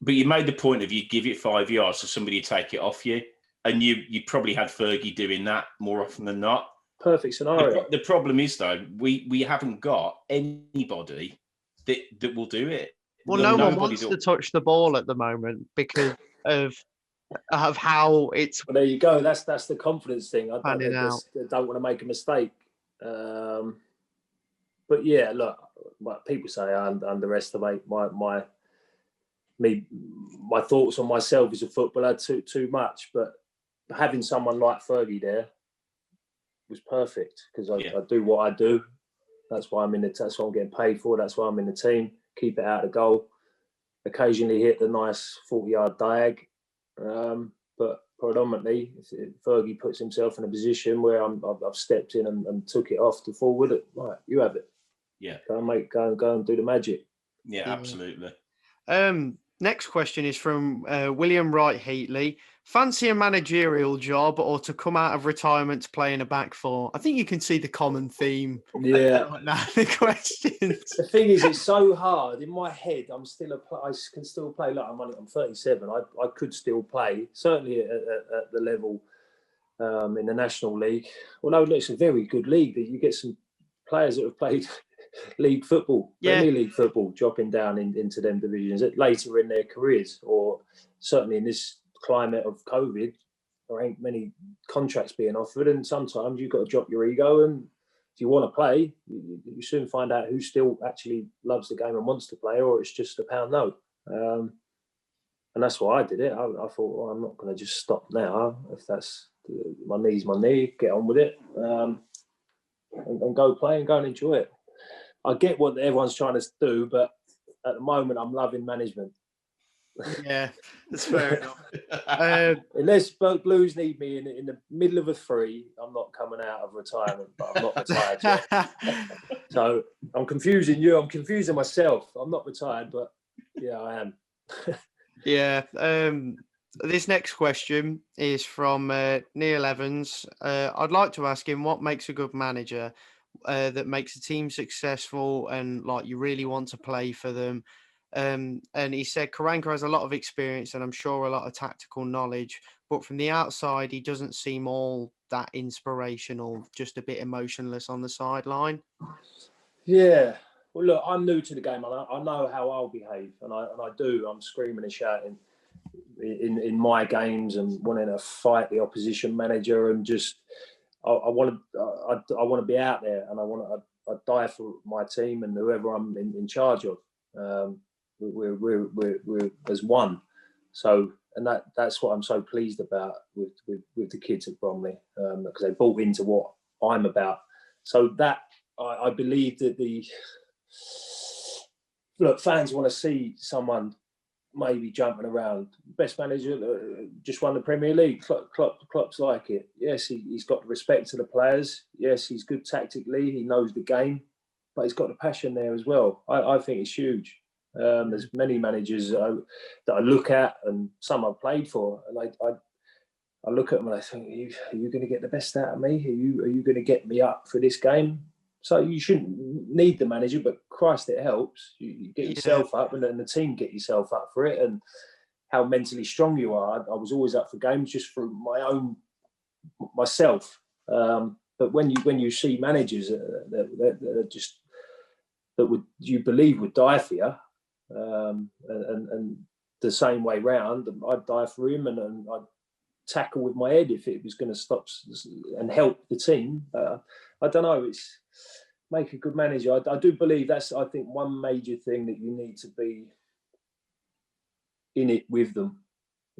But you made the point of you give it 5 yards so somebody take it off you, and you probably had Fergie doing that more often than not. Perfect scenario. The problem is, though, we haven't got anybody that will do it. Well, no one wants to touch the ball at the moment because of how it's. Well, there you go. That's the confidence thing. I don't want to make a mistake. But yeah, look, people say I underestimate my thoughts on myself as a footballer too much. But having someone like Fergie there was perfect, because I do what I do. That's why that's what I'm getting paid for. That's why I'm in the team. Keep it out of goal. Occasionally hit the nice 40-yard diag. But predominantly, Fergie puts himself in a position where I've stepped in and took it off to forward. Right, you have it. Yeah. Go and do the magic. Yeah, absolutely. Next question is from William Wright Heatley. Fancy a managerial job or to come out of retirement to play in a back four? I think you can see the common theme. Yeah. Now the questions. The thing is, it's so hard. In my head, I can still play. Like I'm 37. I could still play, certainly at the level in the National League. Although it's a very good league. That you get some players that have played league football, Premier League football, dropping down into them divisions later in their careers, or certainly in this climate of COVID, there ain't many contracts being offered, and sometimes you've got to drop your ego, and if you want to play, you soon find out who still actually loves the game and wants to play, or it's just a pound note. And that's why I did it. I thought, well, I'm not going to just stop now. If that's my knee, get on with it, and go play and go and enjoy it. I get what everyone's trying to do, but at the moment, I'm loving management. Yeah, that's fair enough. Unless Blues need me in the middle of a 3, I'm not coming out of retirement, but I'm not retired yet. So I'm confusing you. I'm confusing myself. I'm not retired, but yeah, I am. Yeah. This next question is from Neil Evans. I'd like to ask him what makes a good manager that makes a team successful and like you really want to play for them. And he said Karanka has a lot of experience and I'm sure a lot of tactical knowledge, but from the outside, he doesn't seem all that inspirational, just a bit emotionless on the sideline. Yeah. Well, look, I'm new to the game. I know how I'll behave, and I do. I'm screaming and shouting in my games and wanting to fight the opposition manager, and just I want to be out there, and I die for my team and whoever I'm in charge of. We're as one. So, and that's what I'm so pleased about with the kids at Bromley, because they bought into what I'm about. So that I believe that fans want to see someone maybe jumping around. Best manager just won the Premier League. Klopp's like it. Yes, he's got the respect to the players. Yes, he's good tactically. He knows the game, but he's got the passion there as well. I think it's huge. There's many managers that I look at, and some I've played for, and I look at them and I think, are you going to get the best out of me? Are you going to get me up for this game? So you shouldn't need the manager, but Christ, it helps. You get yourself up, and the team get yourself up for it, and how mentally strong you are. I was always up for games just for myself. But when you see managers that you believe would die for you, and the same way round, I'd die for him, and tackle with my head if it was going to stop and help the team. I don't know. It's make a good manager. I do believe that's, I think, one major thing that you need to be in it with them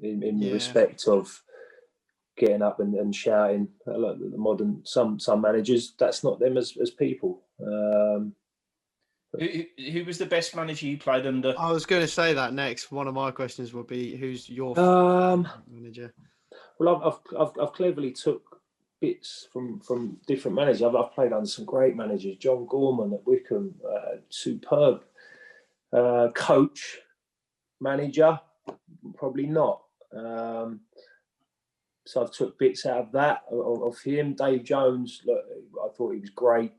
in respect of getting up and shouting. Like the modern, some managers, that's not them as people. Who was the best manager you played under? I was going to say that next. One of my questions would be, who's your manager? Well, I've cleverly took bits from different managers. I've played under some great managers. John Gorman at Wycombe, superb coach, manager, probably not. So I've took bits out of that of him. Dave Jones, look, I thought he was great.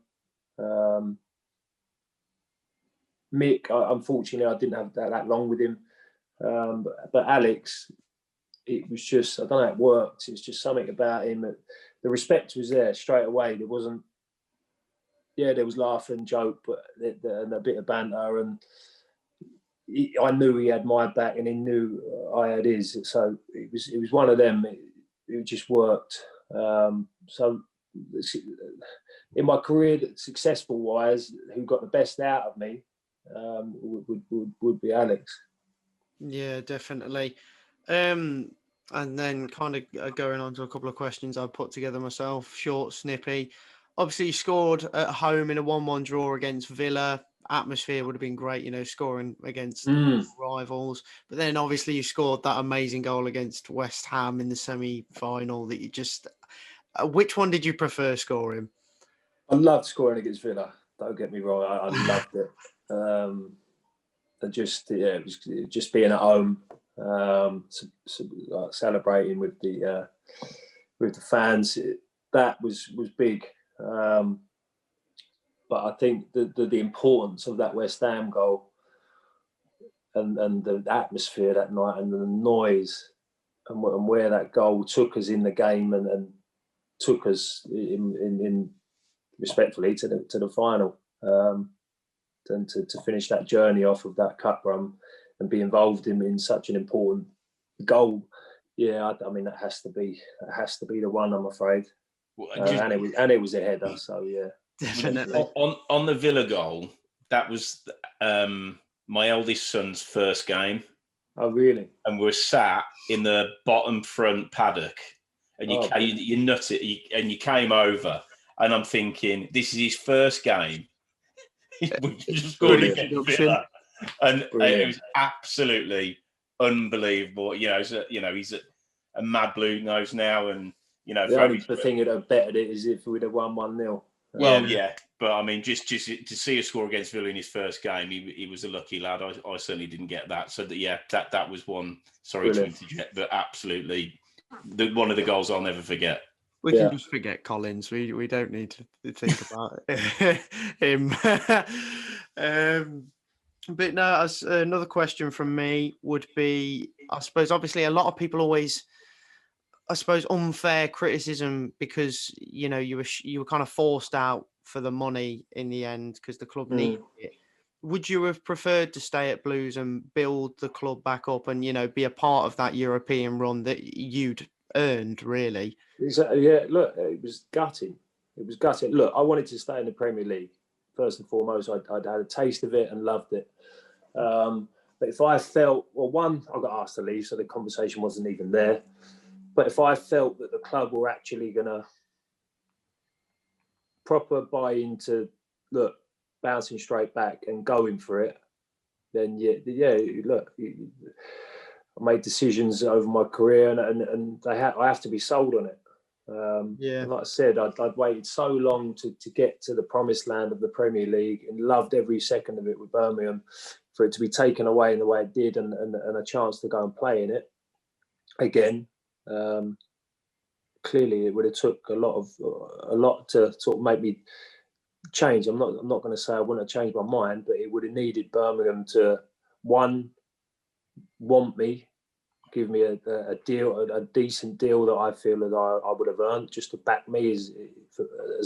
Mick, unfortunately, I didn't have that long with him. But Alex, it was just, I don't know how it worked. It's just something about him. The respect was there straight away. There wasn't, there was laugh and joke, but and a bit of banter. And I knew he had my back, and he knew I had his. So it was one of them. It just worked. So in my career, successful wise, who got the best out of me would be Alex. Yeah, definitely. And then kind of going on to a couple of questions I put together myself, short, snippy. Obviously, you scored at home in a 1-1 draw against Villa. Atmosphere would have been great, scoring against rivals. But then obviously you scored that amazing goal against West Ham in the semi-final that you just... which one did you prefer scoring? I loved scoring against Villa. Don't get me wrong. I loved it. It was just being at home, celebrating with the fans. That was big. But I think the importance of that West Ham goal and the atmosphere that night and the noise and where that goal took us in the game and took us in respectfully to the final. And to finish that journey off of that cup run and be involved in such an important goal, I mean that has to be the one, I'm afraid. And it was a header, so yeah, definitely. On the Villa goal, that was my eldest son's first game. Oh, really? And we're sat in the bottom front paddock, and you nut it, and you came over, and I'm thinking, this is his first game. We just scored against Villa, and it was absolutely unbelievable. He's a mad blue nose now, and the only thing that have bettered it is if we'd have won 1-0. Well, yeah, but I mean, just to see a score against Villa in his first game, he was a lucky lad. I certainly didn't get that. So that was one. Sorry to interject, but absolutely, one of the goals I'll never forget. We can just forget Collins. We don't need to think about him. But no, another question from me would be, I suppose, obviously a lot of people always, I suppose, unfair criticism because, you were kind of forced out for the money in the end because the club needed it. Would you have preferred to stay at Blues and build the club back up and, be a part of that European run that you'd earned, really? Exactly. Yeah, look, it was gutting. Look, I wanted to stay in the Premier League. First and foremost, I'd had a taste of it and loved it. But if I felt, well, one, I got asked to leave, so the conversation wasn't even there. But if I felt that the club were actually going to proper buy into, look, bouncing straight back and going for it, then look, I made decisions over my career and I have to be sold on it. And like I said, I'd waited so long to get to the promised land of the Premier League and loved every second of it with Birmingham. For it to be taken away in the way it did and a chance to go and play in it again, clearly it would have took a lot to sort of make me change. I'm not going to say I wouldn't have changed my mind, but it would have needed Birmingham to, one, want me, give me a deal, a decent deal that I feel that I would have earned just to back me as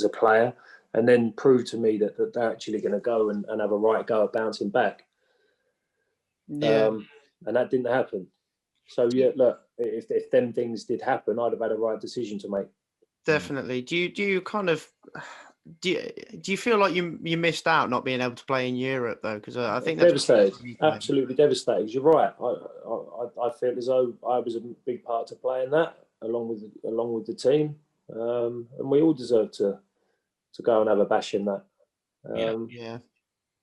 a player, and then prove to me that they're actually going to go and have a right go at bouncing back. Yeah. And that didn't happen. So yeah, look, if them things did happen, I'd have had a right decision to make. Definitely. Do you kind of do you feel like you missed out not being able to play in Europe though? Because I think that's devastated, absolutely devastated. You're right. I feel as though I was a big part to play in that, along with the team, and we all deserve to go and have a bash in that. Yeah.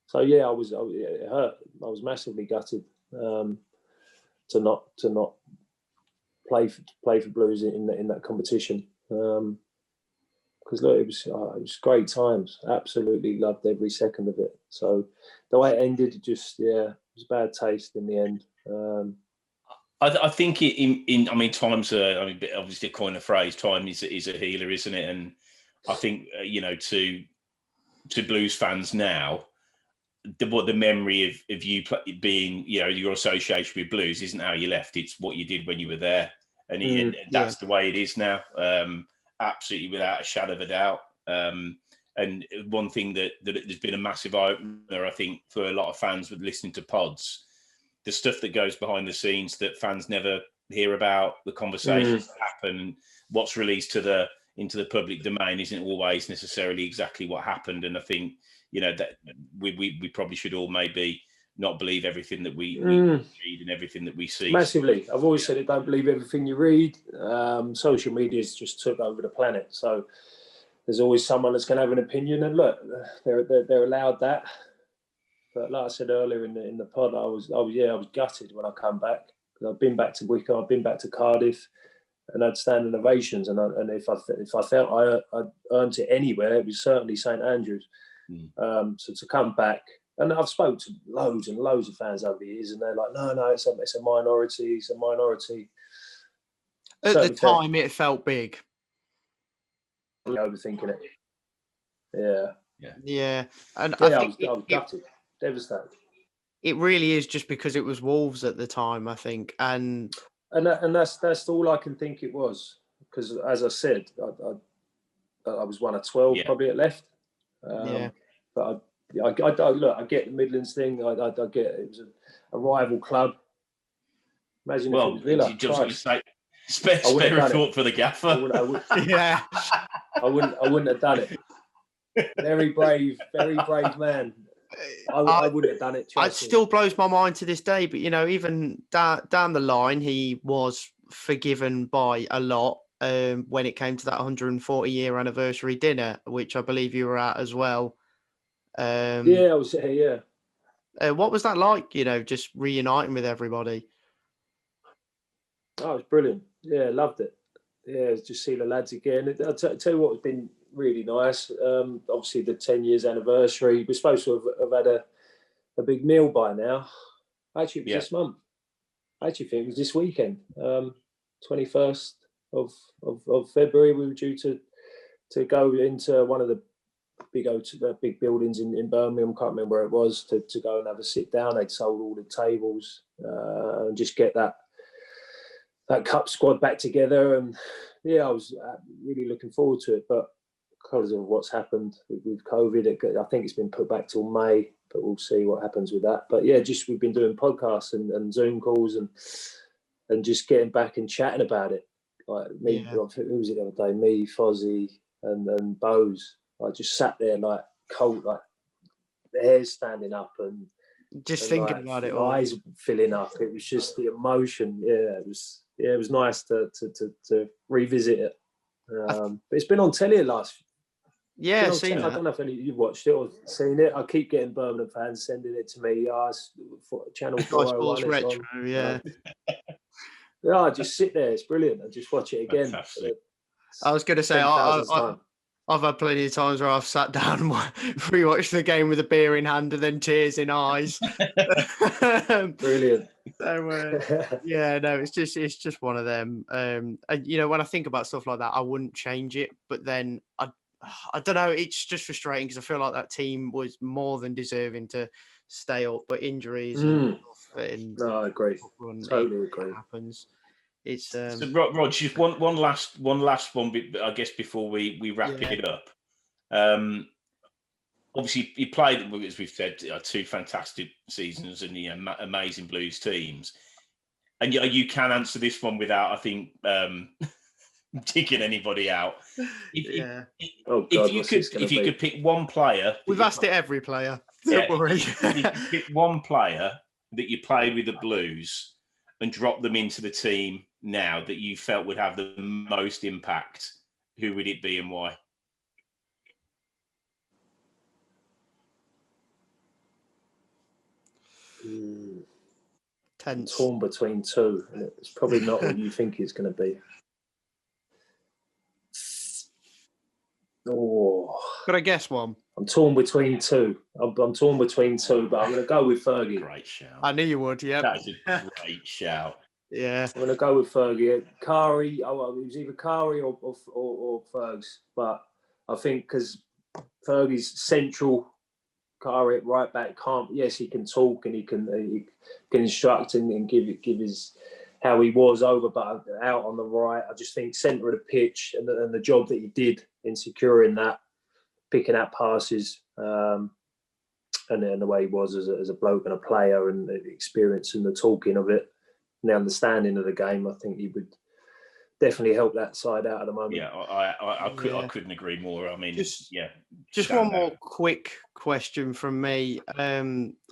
So yeah, it hurt. I was massively gutted to not play for Blues in that competition. Because look, it was great times. Absolutely loved every second of it. So the way it ended, it was bad taste in the end. I think times are. Obviously, to coin a phrase, time is a healer, isn't it? And I think to Blues fans now, the memory of you being, your association with Blues isn't how you left. It's what you did when you were there, and that's the way it is now. Absolutely, without a shadow of a doubt. And one thing that there's been a massive eye-opener, I think, for a lot of fans with listening to pods, the stuff that goes behind the scenes that fans never hear about, the conversations that happen, what's released into the public domain isn't always necessarily exactly what happened. And I think, that we probably should all maybe not believe everything that we read and everything that we see. Massively. I've always said it, don't believe everything you read. Social media's just took over the planet. So there's always someone that's going to have an opinion. And look, they're allowed that. But like I said earlier in the pod, I was gutted when I come back. I've been back to Wycombe, I've been back to Cardiff, and I'd standing ovations. And if I felt I earned it anywhere, it was certainly St Andrews. So to come back, and I've spoken to loads and loads of fans over the years, and they're like, no, it's a minority. It's a minority. At the time, it felt big. Overthinking it. Yeah. And I was gutted, devastated. It really is just because it was Wolves at the time, I think, and that's all I can think it was. Because as I said, I was one of 12 probably at left. But I get the Midlands thing. I get it was a rival club. Imagine if it was Villa. Spare thought for the gaffer. I wouldn't have done it. Very brave man. I wouldn't have done it. It still blows my mind to this day. But even down the line, he was forgiven by a lot when it came to that 140-year anniversary dinner, which I believe you were at as well. I was here. What was that like? Just reuniting with everybody. Oh, it was brilliant. Yeah, loved it. Yeah, just see the lads again. I'll tell you what has been really nice. Obviously, the 10 years anniversary. We're supposed to have had a big meal by now. Actually, it was this month. I actually think it was this weekend. 21st of February. We were due to go into one of the big buildings in Birmingham. Can't remember where it was to go and have a sit down. They'd sold all the tables and just get that cup squad back together. And I was really looking forward to it. But because of what's happened with COVID, I think it's been put back till May. But we'll see what happens with that. But just we've been doing podcasts and Zoom calls and just getting back and chatting about it. Like me, who was it the other day? Me, Fozzie, and Bose. I just sat there like cold, like the hair's standing up and thinking about it. Eyes filling up. It was just the emotion. It was nice to revisit it. But it's been on telly last. Yeah, seen it. I don't know if any of you've watched it or seen it. I keep getting Birmingham fans sending it to me. Channel 401. Retro, I just sit there. It's brilliant. I just watch it again. I was going to say, I've had plenty of times where I've sat down and rewatched the game with a beer in hand and then tears in eyes. Brilliant. So, it's just one of them. And when I think about stuff like that, I wouldn't change it. But then I don't know. It's just frustrating because I feel like that team was more than deserving to stay up, but injuries and stuff. No, I agree. Totally agree. Happens. It's so Rod, just one last one, I guess, before we wrap it up. Obviously, you played, as we've said, 2 fantastic seasons and amazing Blues teams. And you can answer this one without, I think, digging anybody out. If you could pick one player, we've asked it every player. Don't worry. If you could pick one player that you played with the Blues and drop them into the team now that you felt would have the most impact, who would it be and why? Tense. Torn between two, and it's probably not what you think it's going to be. Oh, could I guess one? I'm torn between two. I'm torn between two, but I'm going to go with Fergie. Great shout. I knew you would. Yeah, that is a great shout. Yeah, I'm going to go with Fergie. Kari. Oh, well, it was either Kari or Fergs, but I think because Fergie's central. Kari right back can't. Yes, he can talk and he can instruct and give his how he was over, but out on the right. I just think centre of the pitch and the job that he did in securing that, picking out passes, and then the way he was as a bloke and a player, and the experience and the talking of it, and the understanding of the game. I think he would definitely help that side out at the moment. Yeah, I couldn't agree more. I mean, just one more quick question from me.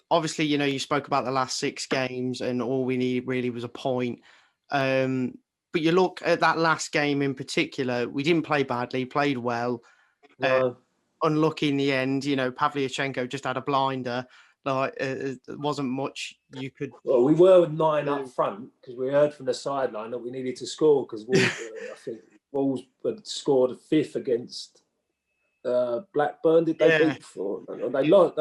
Obviously, you spoke about the last 6 games and all we needed really was a point. But you look at that last game in particular, we didn't play badly, played well. No. Unlucky in the end, Pavlyuchenko just had a blinder. There wasn't much you could. Well, we were with 9 up front because we heard from the sideline that we needed to score because I think Wolves had scored a 5th against Blackburn. Did they beat before? They lost,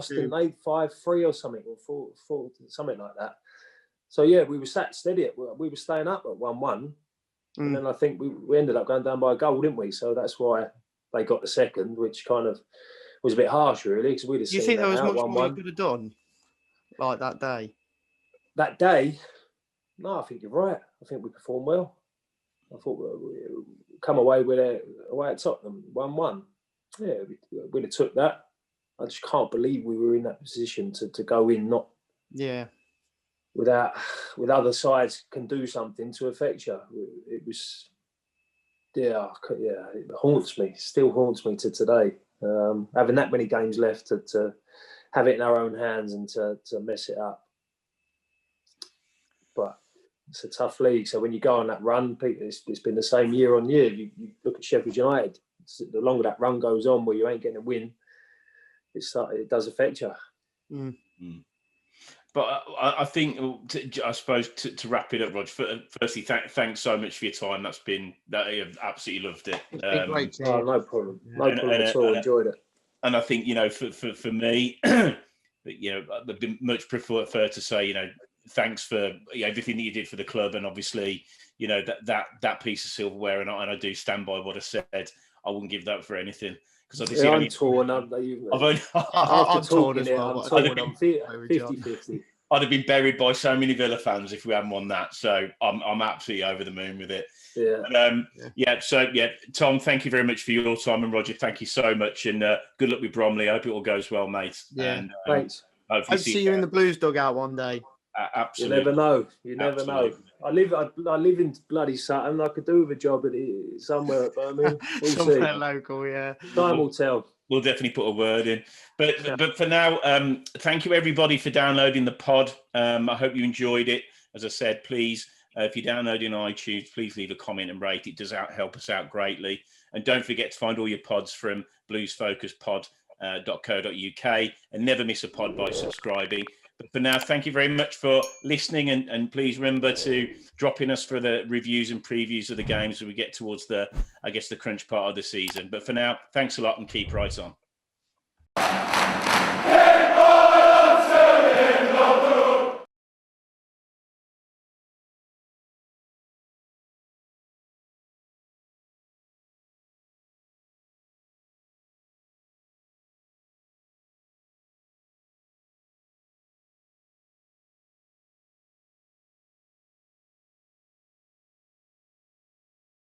didn't they? 5-3 or something, or 4 something like that. So yeah, we were sat steady. We were staying up at 1-1, and then I think we ended up going down by a goal, didn't we? So that's why they got the second, which kind of was a bit harsh, really, because we'd have seen. You think there was much 1-1. more you could have done, like that day? That day, no, I think you're right. I think we performed well. I thought we come away away at Tottenham 1-1. Yeah, we'd have took that. I just can't believe we were in that position to go in with other sides can do something to affect you. It was, it haunts me. Still haunts me to today. Having that many games left to have it in our own hands and to mess it up. But it's a tough league. So when you go on that run, it's been the same year on year. You look at Sheffield United. The longer that run goes on where you ain't getting a win, it does affect you. Mm. But I think, I suppose, to wrap it up, Roger, firstly, thanks so much for your time. I've absolutely loved it. Great. No problem. No problem at all. Enjoyed it. And I think, for me, I'd much prefer to say, thanks for everything that you did for the club. And obviously, that piece of silverware, and I do stand by what I said. I wouldn't give that for anything. Because I'm torn. I'm torn as well. I'm 50-50. I'd have been buried by so many Villa fans if we hadn't won that. So I'm absolutely over the moon with it. Yeah. So Tom, thank you very much for your time, and Roger, thank you so much, and good luck with Bromley. I hope it all goes well, mate. Yeah. And, thanks. Hopefully see you in the Blues dugout one day. Absolutely. You never know. You never know. I live in bloody Sutton. I could do with a job somewhere at Birmingham. We'll somewhere see. Local, yeah. Time will tell. We'll definitely put a word in. But for now, thank you everybody for downloading the pod. I hope you enjoyed it. As I said, please, if you're downloading iTunes, please leave a comment and rate. It does help us out greatly. And don't forget to find all your pods from bluesfocuspod.co.uk and never miss a pod by subscribing. But for now, thank you very much for listening, and please remember to drop in us for the reviews and previews of the games as we get towards the crunch part of the season. But for now, thanks a lot and keep right on.